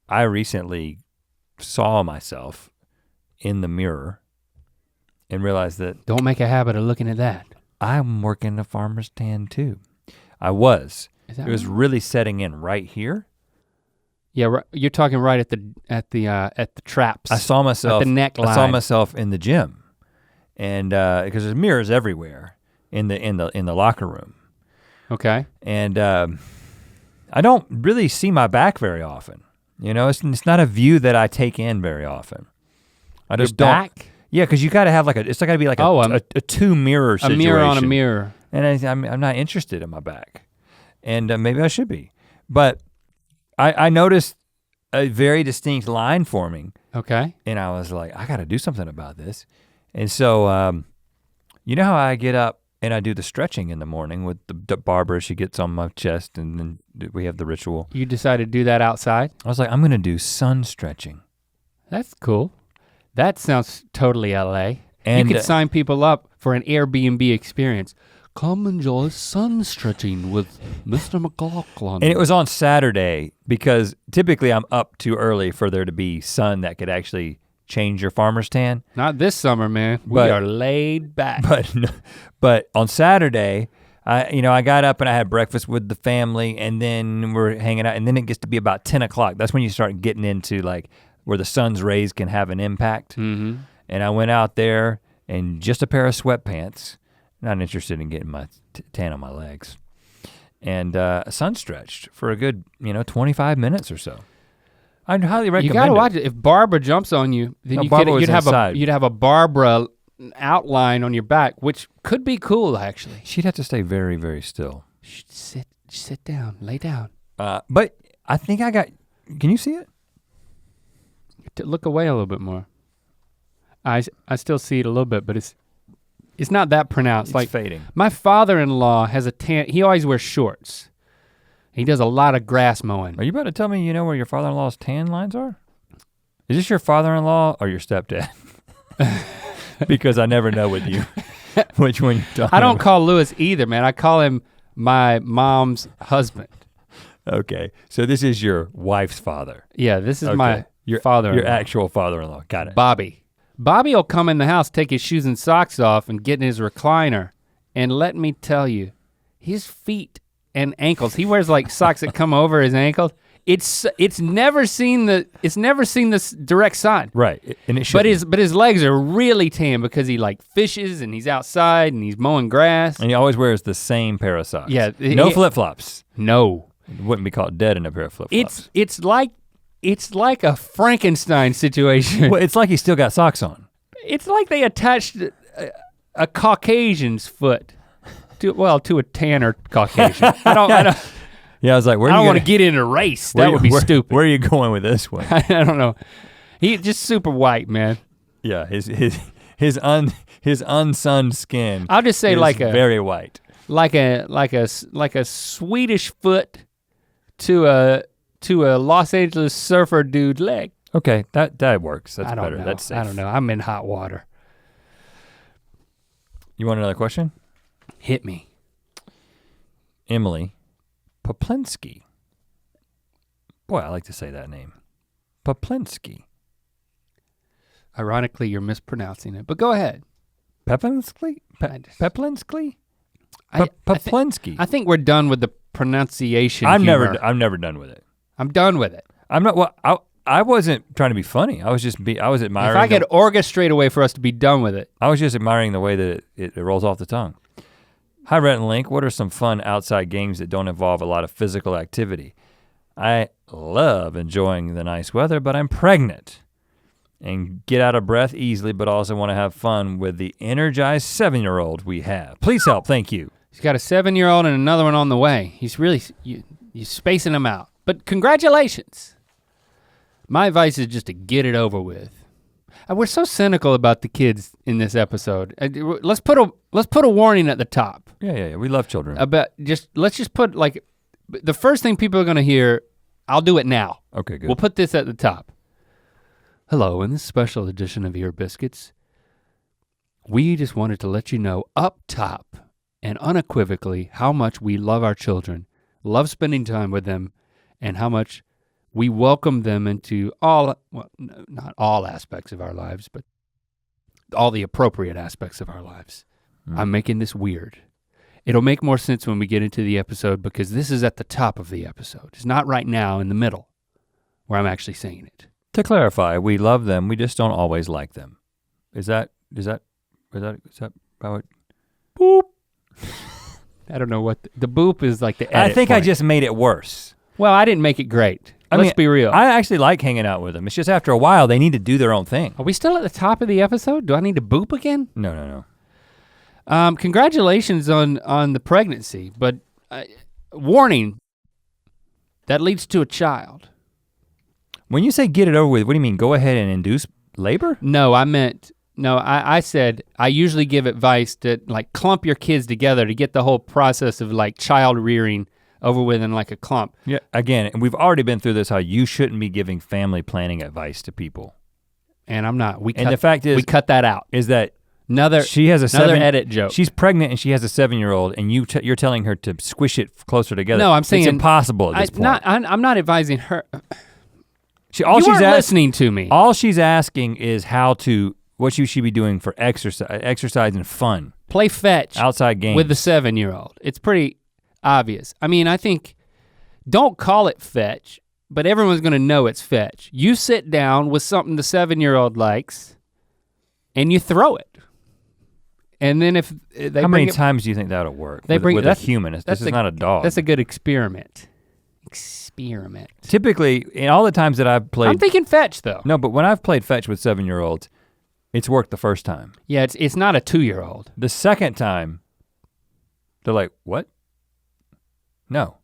I recently saw myself in the mirror and realized that Don't make a habit of looking at that. I'm working a farmer's tan too. I was. It was really setting in right here. Yeah, you're talking right at the traps. I saw myself at the neckline. I saw myself in the gym, and because there's mirrors everywhere in the locker room. Okay. And I don't really see my back very often. It's not a view that I take in very often. I just Your don't. back? Yeah, because you gotta have it's gotta be like a two mirror situation. A mirror on a mirror. And I'm not interested in my back. And maybe I should be. But I noticed a very distinct line forming. Okay. And I was like, I gotta do something about this. And so, you know how I get up and I do the stretching in the morning with the Barbara, she gets on my chest and then we have the ritual. You decided to do that outside? I was like, I'm gonna do sun stretching. That's cool. That sounds totally LA. And you could sign people up for an Airbnb experience. Come enjoy sun stretching with Mr. McLaughlin. And it was on Saturday because typically I'm up too early for there to be sun that could actually change your farmer's tan. Not this summer, man. We are laid back. But on Saturday, I got up and I had breakfast with the family and then we're hanging out and then it gets to be about 10 o'clock. That's when you start getting into like where the sun's rays can have an impact. Mm-hmm. And I went out there in just a pair of sweatpants, not interested in getting my tan on my legs, and sun stretched for a good 25 minutes or so. I'd highly recommend it. You gotta watch it. If Barbara jumps on you, then you'd have a Barbara outline on your back, which could be cool actually. She'd have to stay very, very still. Sit down, lay down. But I think can you see it? Look away a little bit more. I still see it a little bit, but it's not that pronounced. It's like fading. My father-in-law has a tan. He always wears shorts. He does a lot of grass mowing. Are you about to tell me you know where your father-in-law's tan lines are? Is this your father-in-law or your stepdad? Because I never know with you which one you're talking about. I don't call Lewis either, man. I call him my mom's husband. Okay, so this is your wife's father. Yeah, this is my father-in-law. Your actual father-in-law, got it. Bobby. Bobby will come in the house, take his shoes and socks off and get in his recliner. And let me tell you, his feet and ankles, he wears like socks that come over his ankles. It's never seen this direct sun. Right, and it should. But his legs are really tan because he like fishes and he's outside and he's mowing grass. And he always wears the same pair of socks. Yeah. No flip-flops. No. It wouldn't be caught dead in a pair of flip-flops. It's like a Frankenstein situation. Well, it's like he's still got socks on. It's like they attached a Caucasian's foot to a tanner Caucasian. I don't Yeah, I was like, I don't want to get in a race. That would be stupid. Where are you going with this one? I don't know. He just super white, man. Yeah, his unsunned skin. I'll just say is like a very white. Like a Swedish foot to a Los Angeles surfer dude leg. Okay, that works. That's better. Know. That's safe. I don't know. I'm in hot water. You want another question? Hit me. Emily Poplinski. Boy, I like to say that name. Peplinsky. Ironically, you're mispronouncing it, but go ahead. Peplinsky? Peplinsky? I Peplinsky. I think we're done with the pronunciation I'm humor. never done with it. I'm done with it. I'm not, well, I wasn't trying to be funny. I was admiring. If I could orchestrate a way for us to be done with it. I was just admiring the way that it rolls off the tongue. Hi, Rhett and Link. What are some fun outside games that don't involve a lot of physical activity? I love enjoying the nice weather, but I'm pregnant and get out of breath easily, but also want to have fun with the energized 7-year-old we have. Please help, thank you. He's got a 7-year-old and another one on the way. He's really, you're spacing them out. But congratulations. My advice is just to get it over with. We're so cynical about the kids in this episode. Let's put a warning at the top. Yeah. We love children. Let's just put like, the first thing people are gonna hear, I'll do it now. Okay, good. We'll put this at the top. Hello, in this special edition of Ear Biscuits, we just wanted to let you know up top and unequivocally how much we love our children, love spending time with them, and how much we welcome them into not all aspects of our lives, but all the appropriate aspects of our lives. I'm making this weird. It'll make more sense when we get into the episode because this is at the top of the episode. It's not right now in the middle where I'm actually saying it. To clarify, we love them, we just don't always like them. Is that how it? Boop. I don't know what, the boop is like the edit I think point. I just made it worse. Well, I didn't make it great. Let's be real. I actually like hanging out with them. It's just after a while, they need to do their own thing. Are we still at the top of the episode? Do I need to boop again? No. Congratulations on the pregnancy, but warning, that leads to a child. When you say get it over with, what do you mean? Go ahead and induce labor? No, I said I usually give advice to like clump your kids together to get the whole process of like child rearing over with in like a clump. Yeah, again, and we've already been through this, how you shouldn't be giving family planning advice to people. And I'm not. The fact is, we cut that out. Is that she has another edit joke. She's pregnant and she has a 7-year-old, and you're telling her to squish it closer together. No, I'm saying it's impossible at this point. I'm not advising her. You weren't listening to me. All she's asking is what you should be doing for exercise and fun. Play fetch outside games with the 7-year-old. It's pretty obvious. I mean, I think don't call it fetch, but everyone's gonna know it's fetch. You sit down with something the 7-year-old likes, and you throw it. And then if they how many times do you think that'll work? With a human. This is not a dog. That's a good experiment. Typically, in all the times that I've played, I'm thinking fetch though. No, but when I've played fetch with 7-year-olds, it's worked the first time. Yeah, it's not a 2-year-old. The second time, they're like, what? No.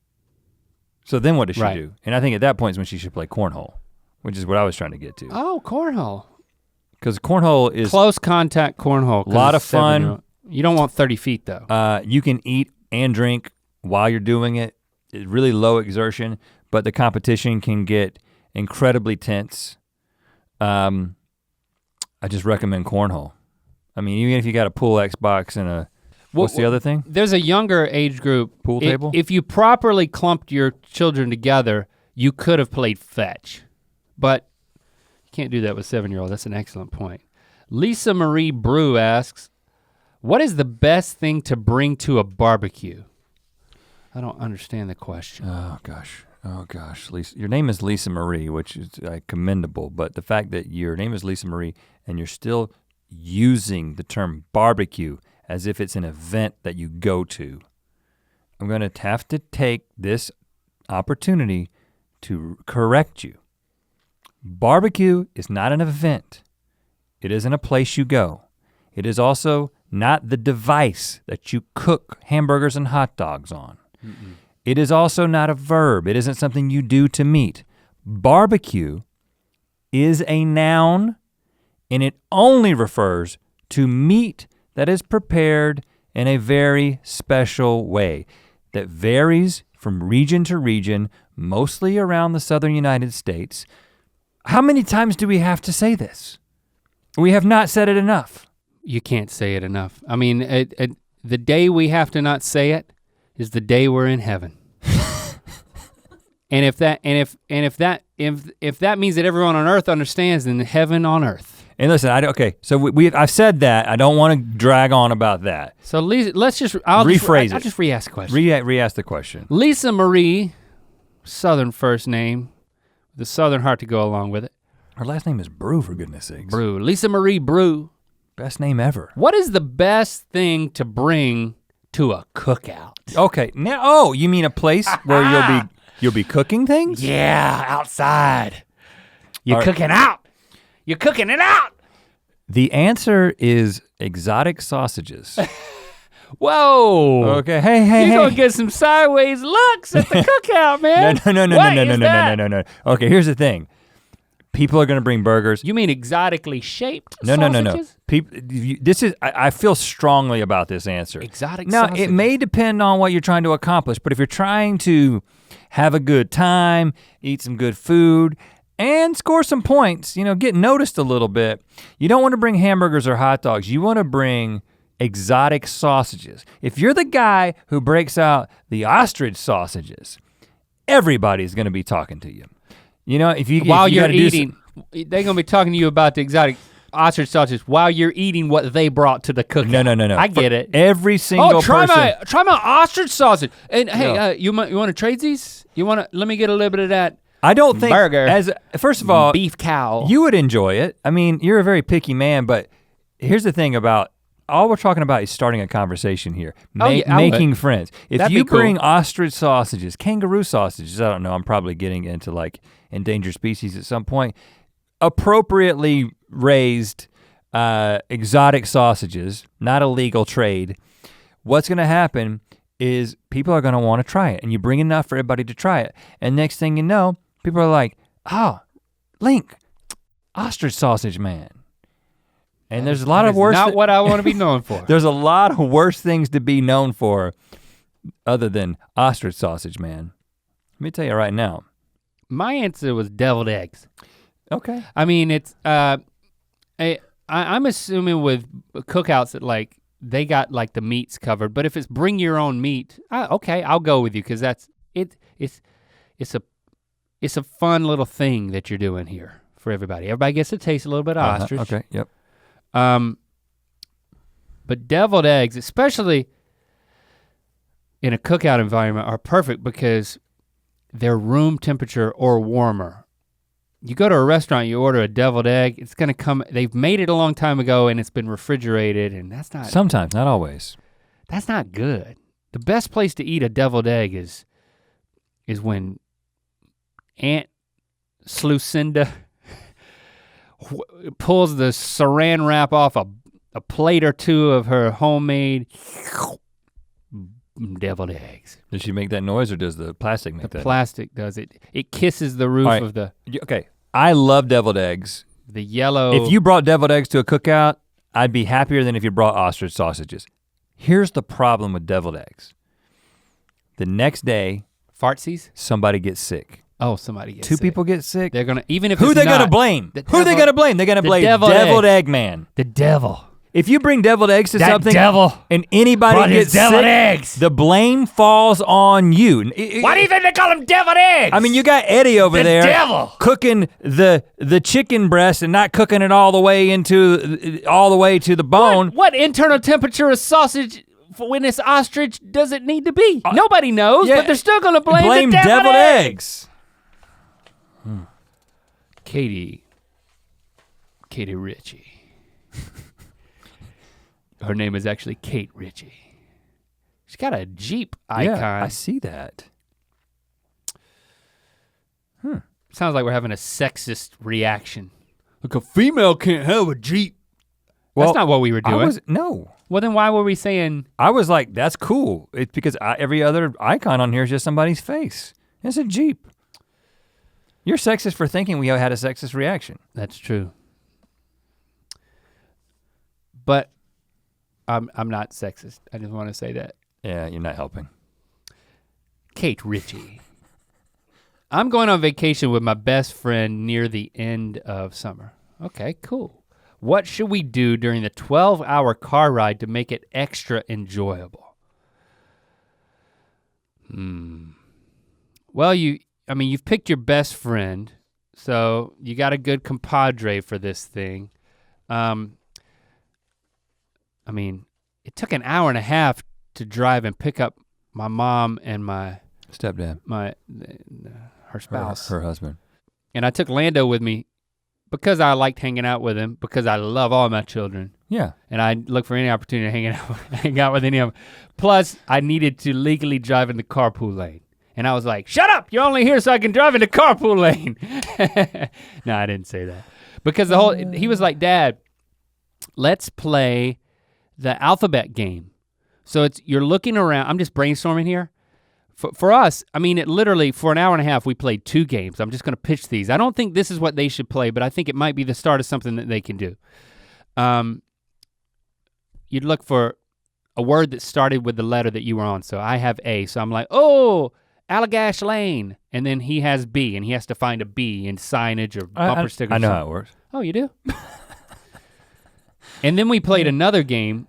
So then what does she do? And I think at that point is when she should play cornhole, which is what I was trying to get to. Oh, cornhole. Because cornhole is close contact cornhole. A lot of fun. You don't want 30 feet though. You can eat and drink while you're doing it. It's really low exertion, but the competition can get incredibly tense. I just recommend cornhole. I mean, even if you got a pool Xbox and what's the other thing? There's a younger age group. Pool table? If you properly clumped your children together, you could have played fetch, but you can't do that with 7-year-old. That's an excellent point. Lisa Marie Brew asks, what is the best thing to bring to a barbecue? I don't understand the question. Oh gosh, Lisa, your name is Lisa Marie, which is commendable, but the fact that your name is Lisa Marie and you're still using the term barbecue as if it's an event that you go to, I'm gonna have to take this opportunity to correct you. Barbecue is not an event. It isn't a place you go. It is also not the device that you cook hamburgers and hot dogs on. Mm-mm. It is also not a verb. It isn't something you do to meat. Barbecue is a noun, and it only refers to meat that is prepared in a very special way that varies from region to region, mostly around the southern United States. How many times do we have to say this? We have not said it enough. You can't say it enough. I mean, the day we have to not say it is the day we're in heaven. And if that means that everyone on earth understands, then heaven on earth. And listen, okay, so I've said that. I don't want to drag on about that. So let's just rephrase it. I'll just re-ask the question. Re-ask the question. Lisa Marie, Southern first name, the Southern heart to go along with it. Her last name is Brew, for goodness sakes. Brew, Lisa Marie Brew. Best name ever. What is the best thing to bring to a cookout? Okay, now, you mean a place where you'll be cooking things? Yeah, outside. You're cooking out. You're cooking it out. The answer is exotic sausages. Whoa. Okay, hey. You're gonna get some sideways looks at the cookout, man. No. Okay, here's the thing. People are gonna bring burgers. You mean exotically shaped No. sausages? I feel strongly about this answer. Exotic now, sausages. it may depend on what you're trying to accomplish, but if you're trying to have a good time, eat some good food, and score some points, get noticed a little bit, you don't wanna bring hamburgers or hot dogs, you wanna bring exotic sausages. If you're the guy who breaks out the ostrich sausages, everybody's gonna be talking to you. While you're eating, they're gonna be talking to you about the exotic ostrich sausages while you're eating what they brought to the cookout. No. I get it. Every single person. Try my ostrich sausage. And hey, you want to trade these? Let me get a little bit of that. I don't think burger. First of all, beef cow. You would enjoy it. I mean, you're a very picky man, but here's the thing about all we're talking about is starting a conversation here, making friends. If That'd you be cool. bring ostrich sausages, kangaroo sausages, I don't know, I'm probably getting into like endangered species at some point, appropriately raised exotic sausages, not a legal trade, what's gonna happen is people are gonna wanna try it, and you bring enough for everybody to try it. And next thing you know, people are like, oh, Link, ostrich sausage man. And there's a lot of worse. Not what I want to be known for. There's a lot of worse things to be known for other than ostrich sausage man. Let me tell you right now. My answer was deviled eggs. Okay. I mean, it's, I'm assuming with cookouts that like, they got like the meats covered, but if it's bring your own meat, okay, I'll go with you because that's, it's a fun little thing that you're doing here for everybody. Everybody gets to taste a little bit of ostrich. Okay, yep. But deviled eggs, especially in a cookout environment, are perfect because they're room temperature or warmer. You go to a restaurant, you order a deviled egg, it's gonna come, they've made it a long time ago and it's been refrigerated and that's not. Sometimes, not always. That's not good. The best place to eat a deviled egg is when Aunt Slucinda pulls the saran wrap off a plate or two of her homemade deviled eggs. Does she make that noise or does the plastic make that? The plastic does it. It kisses the roof of the. Okay, I love deviled eggs. The yellow. If you brought deviled eggs to a cookout, I'd be happier than if you brought ostrich sausages. Here's the problem with deviled eggs. The next day, fartsies, somebody gets sick. Oh, somebody gets sick. Two people get sick. They're gonna, even if Who it's they not, gonna blame? The Who are they gonna blame? They're gonna blame deviled egg man. The devil. If you bring deviled eggs to that something devil and anybody gets deviled sick, eggs. the blame falls on you. Why do you think they call them deviled eggs? I mean, you got Eddie over there devil. cooking the chicken breast and not cooking it all the way to the bone. What internal temperature of sausage when it's ostrich does it need to be? Nobody knows, but they're still gonna blame the deviled eggs. Katie Ritchie. Her name is actually Kate Ritchie. She's got a Jeep icon. Yeah, I see that. Sounds like we're having a sexist reaction. Like a female can't have a Jeep. Well, that's not what we were doing. No. Well, then why were we saying? I was like, that's cool. It's because every other icon on here is just somebody's face. It's a Jeep. You're sexist for thinking we had a sexist reaction. That's true. But I'm not sexist. I just want to say that. Yeah, you're not helping. Kate Ritchie. I'm going on vacation with my best friend near the end of summer. Okay, cool. What should we do during the 12-hour car ride to make it extra enjoyable? Well, you I mean, you've picked your best friend, so you got a good compadre for this thing. I mean, it took an hour and a half to drive and pick up my mom and my stepdad, her spouse, her husband. And I took Lando with me because I liked hanging out with him, because I love all my children. Yeah. And I look for any opportunity to hang out with any of them. Plus, I needed to legally drive in the carpool lane. And I was like, shut up, you're only here so I can drive in the carpool lane. No, I didn't say that. Because he was like, Dad, let's play the alphabet game. So you're looking around, I'm just brainstorming here. For us, I mean, it literally, for an hour and a half, we played 2 games. I'm just gonna pitch these. I don't think this is what they should play, but I think it might be the start of something that they can do. You'd look for a word that started with the letter that you were on. So I have A, so I'm like, oh, Allagash Lane. And then he has B, and he has to find a B in signage or bumper sticker. I know how it works. Oh, you do? And then we played another game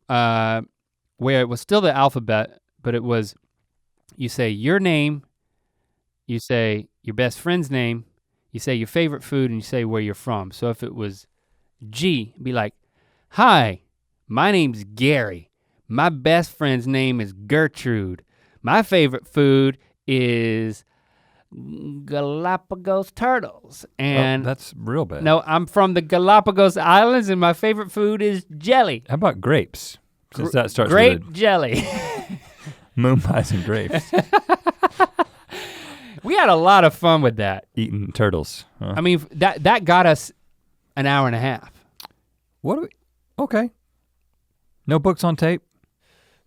where it was still the alphabet, but it was, you say your name, you say your best friend's name, you say your favorite food, and you say where you're from. So if it was G, it'd be like, hi, my name's Gary. My best friend's name is Gertrude. My favorite food is Galapagos turtles. And that's real bad. No, I'm from the Galapagos Islands and my favorite food is jelly. How about grapes? Since that starts grape with jelly. Moon pies and grapes. We had a lot of fun with that. Eating turtles. Huh? I mean, that got us an hour and a half. Okay. No books on tape?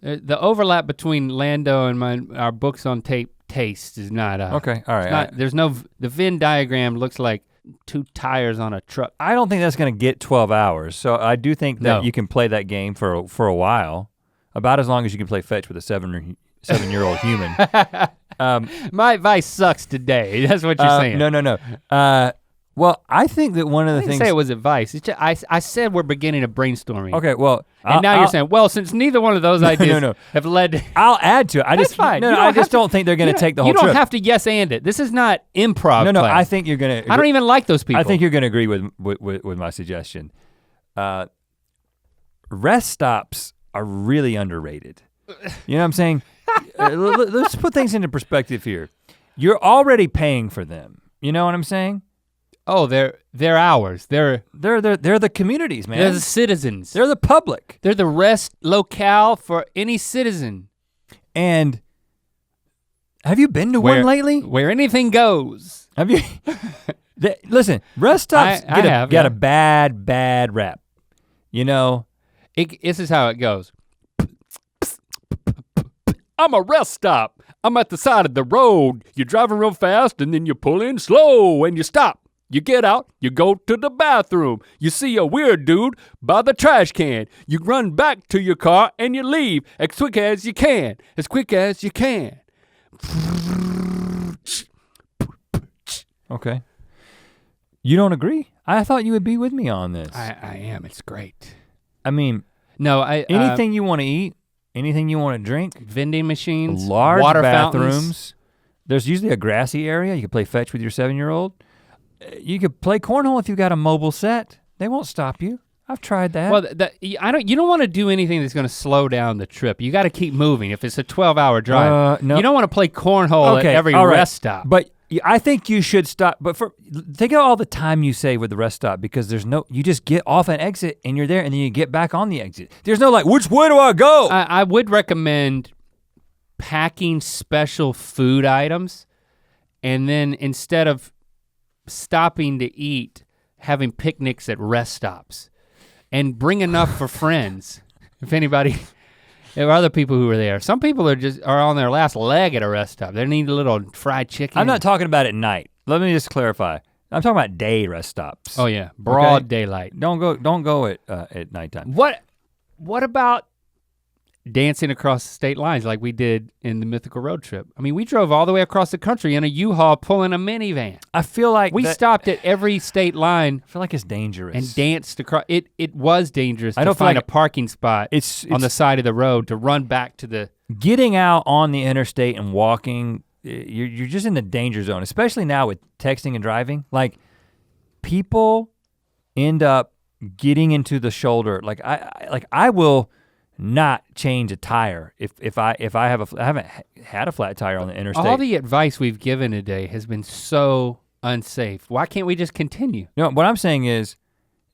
The overlap between Lando and our books on tape taste is not. Okay, all right. There's no, the Venn diagram looks like 2 tires on a truck. I don't think that's gonna get 12 hours. So I do think that you can play that game for a while, about as long as you can play fetch with a 7-year-old human. My advice sucks today. That's what you're saying. No. Well, I think that one of the things. I didn't say it was advice. It's just, I said we're beginning a brainstorming. Okay, well. And now you're saying, well, since neither one of those ideas have led to. I'll add to it. That's fine. I just don't think they're gonna take the whole trip. You don't have to yes and it. This is not improv No, class. I think you're gonna. I don't even like those people. I think you're gonna agree with my suggestion. Rest stops are really underrated. You know what I'm saying? Let's put things into perspective here. You're already paying for them. You know what I'm saying? Oh, they're ours. They're the communities, man. They're the citizens. They're the public. They're the rest locale for any citizen. And have you been to one lately? Where anything goes. Have you? Listen, rest stops get a bad rap. You know? This is how it goes. I'm a rest stop. I'm at the side of the road. You're driving real fast and then you pull in slow and you stop. You get out, you go to the bathroom. You see a weird dude by the trash can. You run back to your car and you leave as quick as you can. As quick as you can. Okay. You don't agree? I thought you would be with me on this. I am, it's great. I mean, no, anything you want to eat, anything you want to drink. Vending machines, large water bathrooms. Fountains. There's usually a grassy area. You can play fetch with your 7-year-old. You could play cornhole if you got a mobile set. They won't stop you. I've tried that. Well, you don't want to do anything that's gonna slow down the trip. You gotta keep moving. If it's a 12-hour drive, no. You don't want to play cornhole at every rest stop. But I think you should stop, but think of all the time you save with the rest stop because you just get off an exit and you're there and then you get back on the exit. There's no like, which way do I go? I would recommend packing special food items and then instead of stopping to eat, having picnics at rest stops and bring enough for friends. If there are other people who are there. Some people are on their last leg at a rest stop. They need a little fried chicken. I'm not talking about at night. Let me just clarify. I'm talking about day rest stops. Oh yeah, broad daylight. Don't go at nighttime. What about dancing across state lines like we did in the Mythical road trip? I mean, we drove all the way across the country in a U-Haul pulling a minivan. I feel like we stopped at every state line. I feel like it's dangerous. And danced across. It was dangerous to find a parking spot on the side of the road to run back to the. Getting out on the interstate and walking you're just in the danger zone, especially now with texting and driving. Like people end up getting into the shoulder. Like I will not change a tire if I haven't had a flat tire on the interstate. All the advice we've given today has been so unsafe. Why can't we just continue? No, what I'm saying is,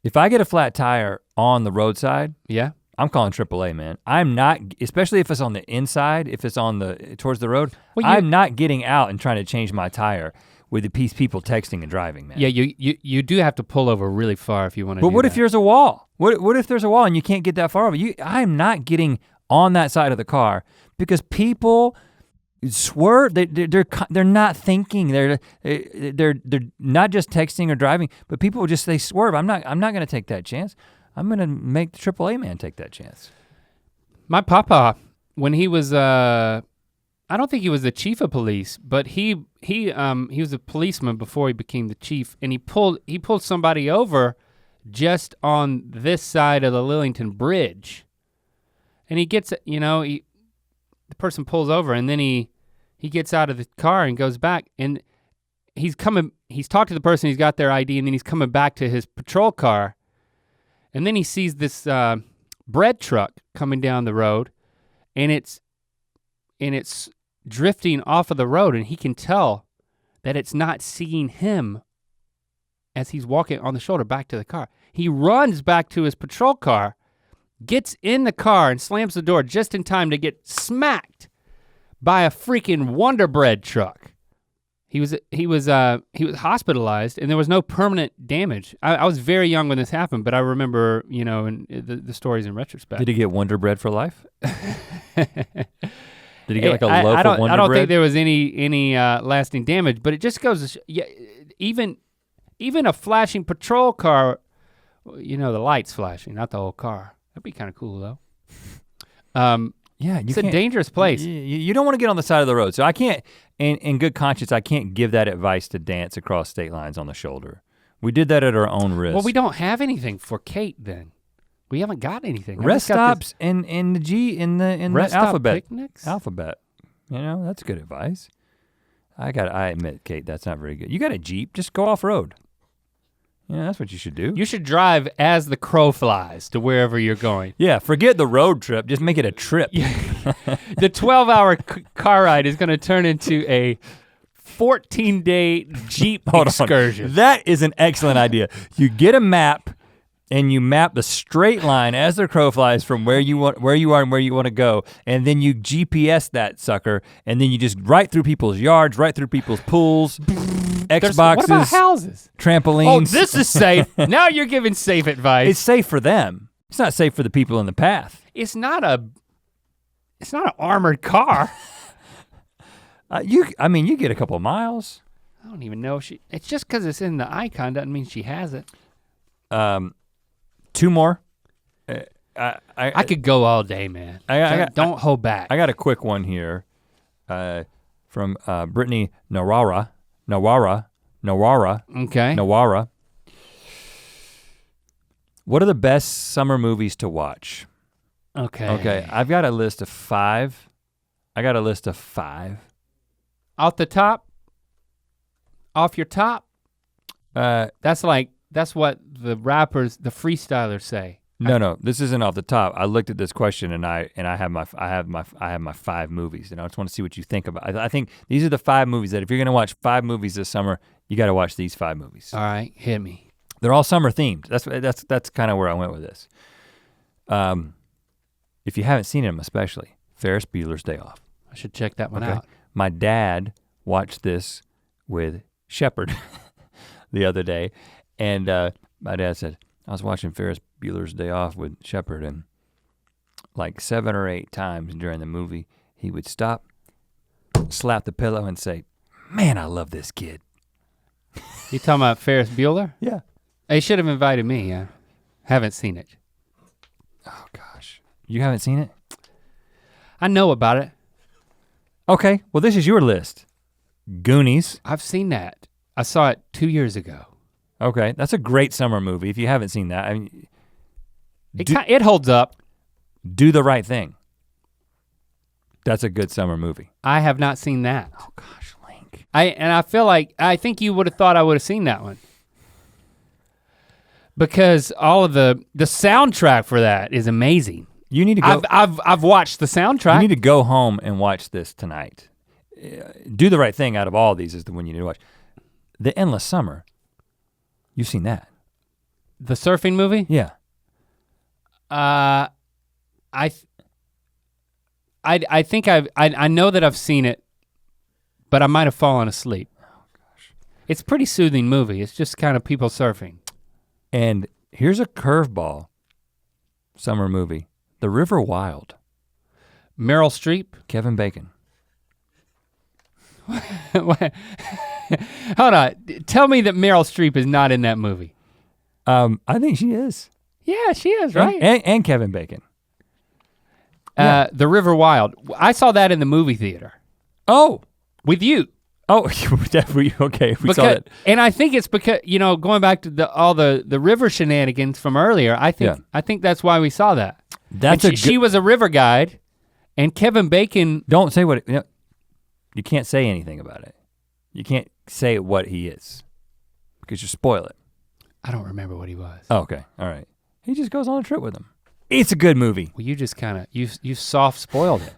if I get a flat tire on the roadside, yeah, I'm calling AAA, man. I'm not, especially if it's on the inside, if it's on towards the road, well, I'm not getting out and trying to change my tire with the people texting and driving, man. Yeah, you do have to pull over really far if you want to. But what if there's a wall? What if there's a wall and you can't get that far over? I'm not getting on that side of the car because people swerve. They're not thinking. They're not just texting or driving, but people they swerve. I'm not gonna take that chance. I'm gonna make the AAA man take that chance. My papa, when he was I don't think he was the chief of police, but he was a policeman before he became the chief, and he pulled somebody over just on this side of the Lillington Bridge. And he gets, the person pulls over and then he gets out of the car and goes back, and he's talked to the person, he's got their ID, and then he's coming back to his patrol car. And then he sees this bread truck coming down the road, and it's drifting off of the road, and he can tell that it's not seeing him as he's walking on the shoulder back to the car. He runs back to his patrol car, gets in the car and slams the door just in time to get smacked by a freaking Wonder Bread truck. He was hospitalized, and there was no permanent damage. I was very young when this happened, but I remember, in the stories in retrospect. Did he get Wonder Bread for life? Did he get like a loaf of Wonder Bread? I don't think there was any lasting damage, but it just goes to even a flashing patrol car, the lights flashing, not the whole car. That'd be kind of cool though. Yeah, it's a dangerous place. You don't want to get on the side of the road. So I can't, in good conscience, I can't give that advice to dance across state lines on the shoulder. We did that at our own risk. Well, we don't have anything for Kate then. We haven't got anything. Rest stops in the alphabet. Picnics? Alphabet. That's good advice. I admit, Kate, that's not very good. You got a Jeep, just go off road. That's what you should do. You should drive as the crow flies to wherever you're going. Yeah, forget the road trip, just make it a trip. The 12-hour car ride is gonna turn into a 14-day Jeep excursion. That is an excellent idea. You get a map and you map the straight line as the crow flies from where you are and where you want to go, and then you GPS that sucker, and then you just right through people's yards, right through people's pools, Xboxes. What about houses? Trampolines. Oh, this is safe. Now you're giving safe advice. It's safe for them. It's not safe for the people in the path. It's not an armored car. You get a couple miles. I don't even know if it's just because it's in the icon doesn't mean she has it. 2 more. I could go all day, man. Don't hold back. I got a quick one here from Brittany Nawara. Okay. Nawara. What are the best summer movies to watch? Okay, I've got a list of 5. Off the top? Off your top? That's what the rappers, the freestylers say. No, this isn't off the top. I looked at this question and I have my 5 movies, and I just want to see what you think about it. I think these are the 5 movies that if you're gonna watch 5 movies this summer, you gotta watch these 5 movies. All right, hit me. They're all summer themed. That's kind of where I went with this. If you haven't seen them, especially Ferris Bueller's Day Off. I should check that one out. My dad watched this with Shepard the other day, and my dad said, I was watching Ferris Bueller's Day Off with Shepard, and like 7 or 8 times during the movie, he would stop, slap the pillow and say, man, I love this kid. You talking about Ferris Bueller? Yeah. He should have invited me, yeah. Haven't seen it. Oh gosh, you haven't seen it? I know about it. Okay, well this is your list. Goonies. I've seen that. I saw it 2 years ago. Okay, that's a great summer movie. If you haven't seen that, I mean, it holds up. Do the Right Thing. That's a good summer movie. I have not seen that. Oh gosh, Link. I think you would have thought I would have seen that one. Because all of the soundtrack for that is amazing. You need to go. I've watched the soundtrack. You need to go home and watch this tonight. Do the Right Thing out of all these is the one you need to watch. The Endless Summer. You've seen that. The surfing movie? Yeah. I think I know that I've seen it, but I might have fallen asleep. Oh gosh. It's a pretty soothing movie. It's just kind of people surfing. And here's a curveball summer movie. The River Wild. Meryl Streep? Kevin Bacon. Hold on, tell me that Meryl Streep is not in that movie. I think she is. Yeah, she is, right? And Kevin Bacon. The River Wild. I saw that in the movie theater. Oh. With you. Oh, okay, we saw it. And I think it's because, going back to all the river shenanigans from earlier, I think that's why we saw that. She was a river guide, and Kevin Bacon. Don't say what, you can't say anything about it. You can't say what he is, because you spoil it. I don't remember what he was. Oh, okay, all right. He just goes on a trip with him. It's a good movie. Well, you just kind of, you soft spoiled it.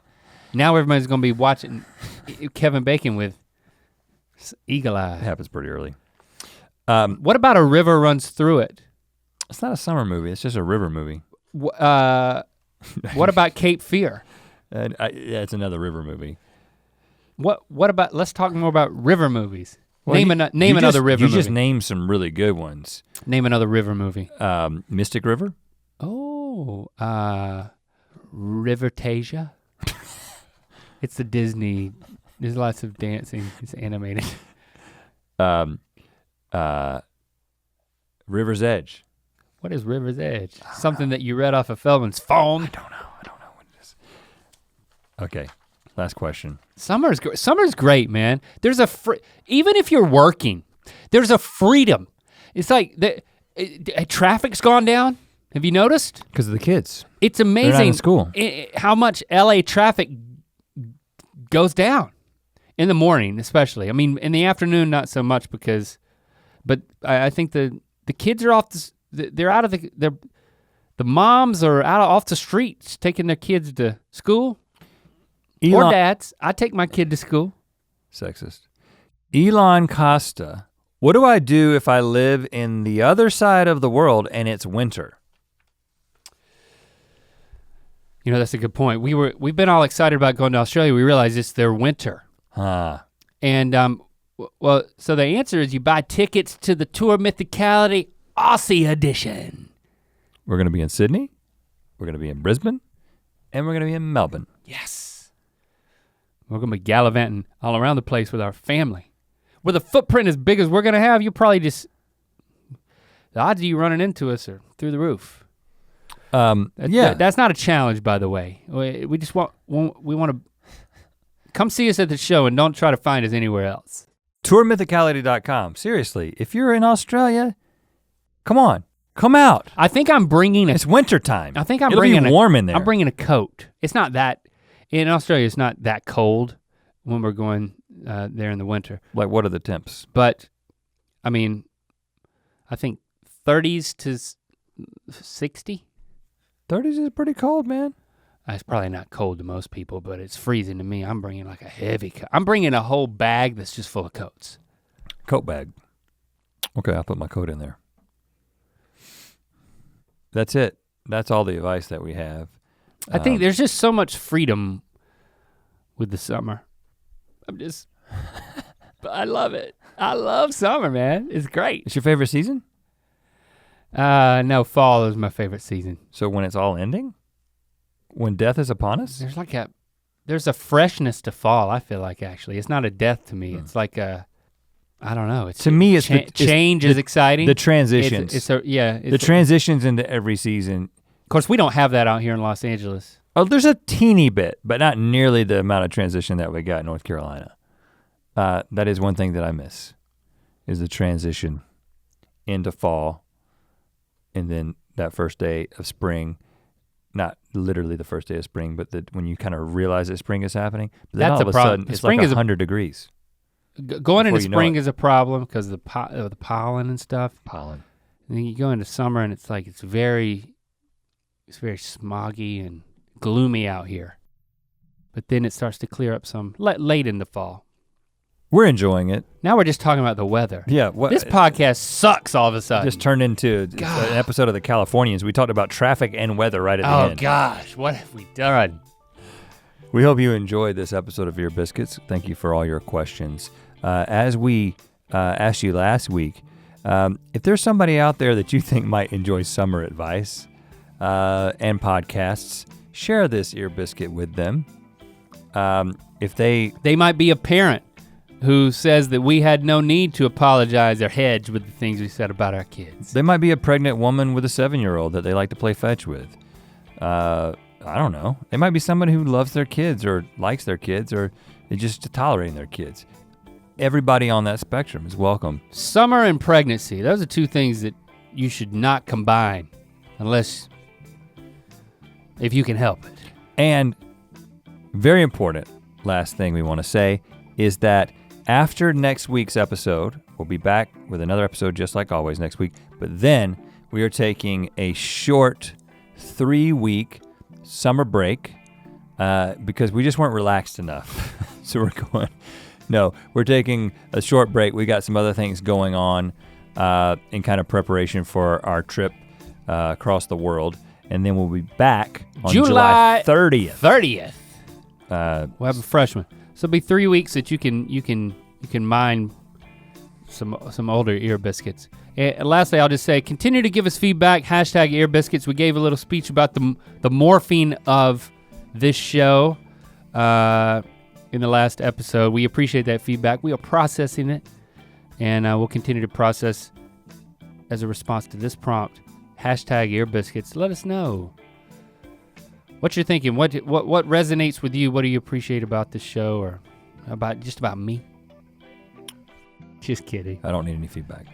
Now everybody's gonna be watching Kevin Bacon with eagle eye. It happens pretty early. What about A River Runs Through It? It's not a summer movie, it's just a river movie. What about Cape Fear? It's another river movie. What about, let's talk more about river movies. Well, name another river movie. You just named some really good ones. Name another river movie. Mystic River? Oh, Rivertasia. It's the Disney, there's lots of dancing, it's animated. River's Edge. What is River's Edge? Something that you read off of Feldman's phone. I don't know what it is. Okay, last question. Summer's great, man. There's even if you're working, there's a freedom. It's like traffic's gone down. Have you noticed? Because of the kids. It's amazing. They're not in school. How much LA traffic goes down in the morning, especially. I mean, in the afternoon, not so much but I think the kids are off. They're out of the moms are off the streets taking their kids to school. Or dads. I take my kid to school. Sexist. Elon Costa. What do I do if I live in the other side of the world and it's winter? That's a good point. We've been all excited about going to Australia. We realize it's their winter. And so the answer is you buy tickets to the Tour Mythicality Aussie edition. We're gonna be in Sydney, we're gonna be in Brisbane, and we're gonna be in Melbourne. Yes. We're gonna be gallivanting all around the place with our family. With a footprint as big as we're gonna have, you probably the odds of you running into us are through the roof. That's not a challenge, by the way. We just want to come see us at the show and don't try to find us anywhere else. Tourmythicality.com. Seriously, if you're in Australia, come on, come out. I think I'm bringing It's winter time. I think I'm It'll bringing be warm in there. I'm bringing a coat. It's not that in Australia. It's not that cold when we're going there in the winter. Like, what are the temps? But I mean, I think 30s to 60. 30s is pretty cold, man. It's probably not cold to most people, but it's freezing to me. I'm bringing like a heavy coat. I'm bringing a whole bag that's just full of coats. Coat bag. Okay, I'll put my coat in there. That's it. That's all the advice that we have. I think there's just so much freedom with the summer. But I love it. I love summer, man. It's great. It's your favorite season? No, fall is my favorite season. So when it's all ending? When death is upon us? There's a freshness to fall, I feel like, actually. It's not a death to me. It's like I don't know. Change is exciting. The transitions. The transitions into every season. Of course, we don't have that out here in Los Angeles. Oh, there's a teeny bit, but not nearly the amount of transition that we got in North Carolina. That is one thing that I miss, is the transition into fall, and then that first day of spring, not literally the first day of spring, but when you kind of realize that spring is happening. But then That's all of a a problem. sudden, it's Spring like is 100 degrees. Going into Before you know spring it. is a problem because of the pollen and stuff. Pollen. And then you go into summer and it's like it's very smoggy and gloomy out here. But then it starts to clear up some late in the fall. We're enjoying it. Now we're just talking about the weather. Yeah. This podcast sucks all of a sudden. just turned into an episode of the Californians. We talked about traffic and weather right at the end. Oh gosh, what have we done? We hope you enjoyed this episode of Ear Biscuits. Thank you for all your questions. As we asked you last week, if there's somebody out there that you think might enjoy summer advice and podcasts, share this Ear Biscuit with them. If they might be a parent who says that we had no need to apologize or hedge with the things we said about our kids. They might be a pregnant woman with a 7-year-old that they like to play fetch with. I don't know. They might be somebody who loves their kids or likes their kids or is just tolerating their kids. Everybody on that spectrum is welcome. Summer and pregnancy, those are two things that you should not combine unless, if you can help it. And very important, last thing we want to say is that after next week's episode, we'll be back with another episode just like always next week, but then we are taking a short 3-week summer break because we just weren't relaxed enough. So we're taking a short break. We got some other things going on in kind of preparation for our trip across the world. And then we'll be back on July 30th. We'll have a freshman. So it'll be 3 weeks that you can mine some older Ear Biscuits. And lastly, I'll just say, continue to give us feedback, hashtag Ear Biscuits. We gave a little speech about the morphine of this show in the last episode. We appreciate that feedback. We are processing it, and we'll continue to process as a response to this prompt, hashtag Ear Biscuits. Let us know what you're thinking. What resonates with you? What do you appreciate about this show or about me? Just kidding. I don't need any feedback.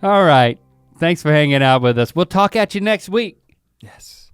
All right. Thanks for hanging out with us. We'll talk at you next week. Yes.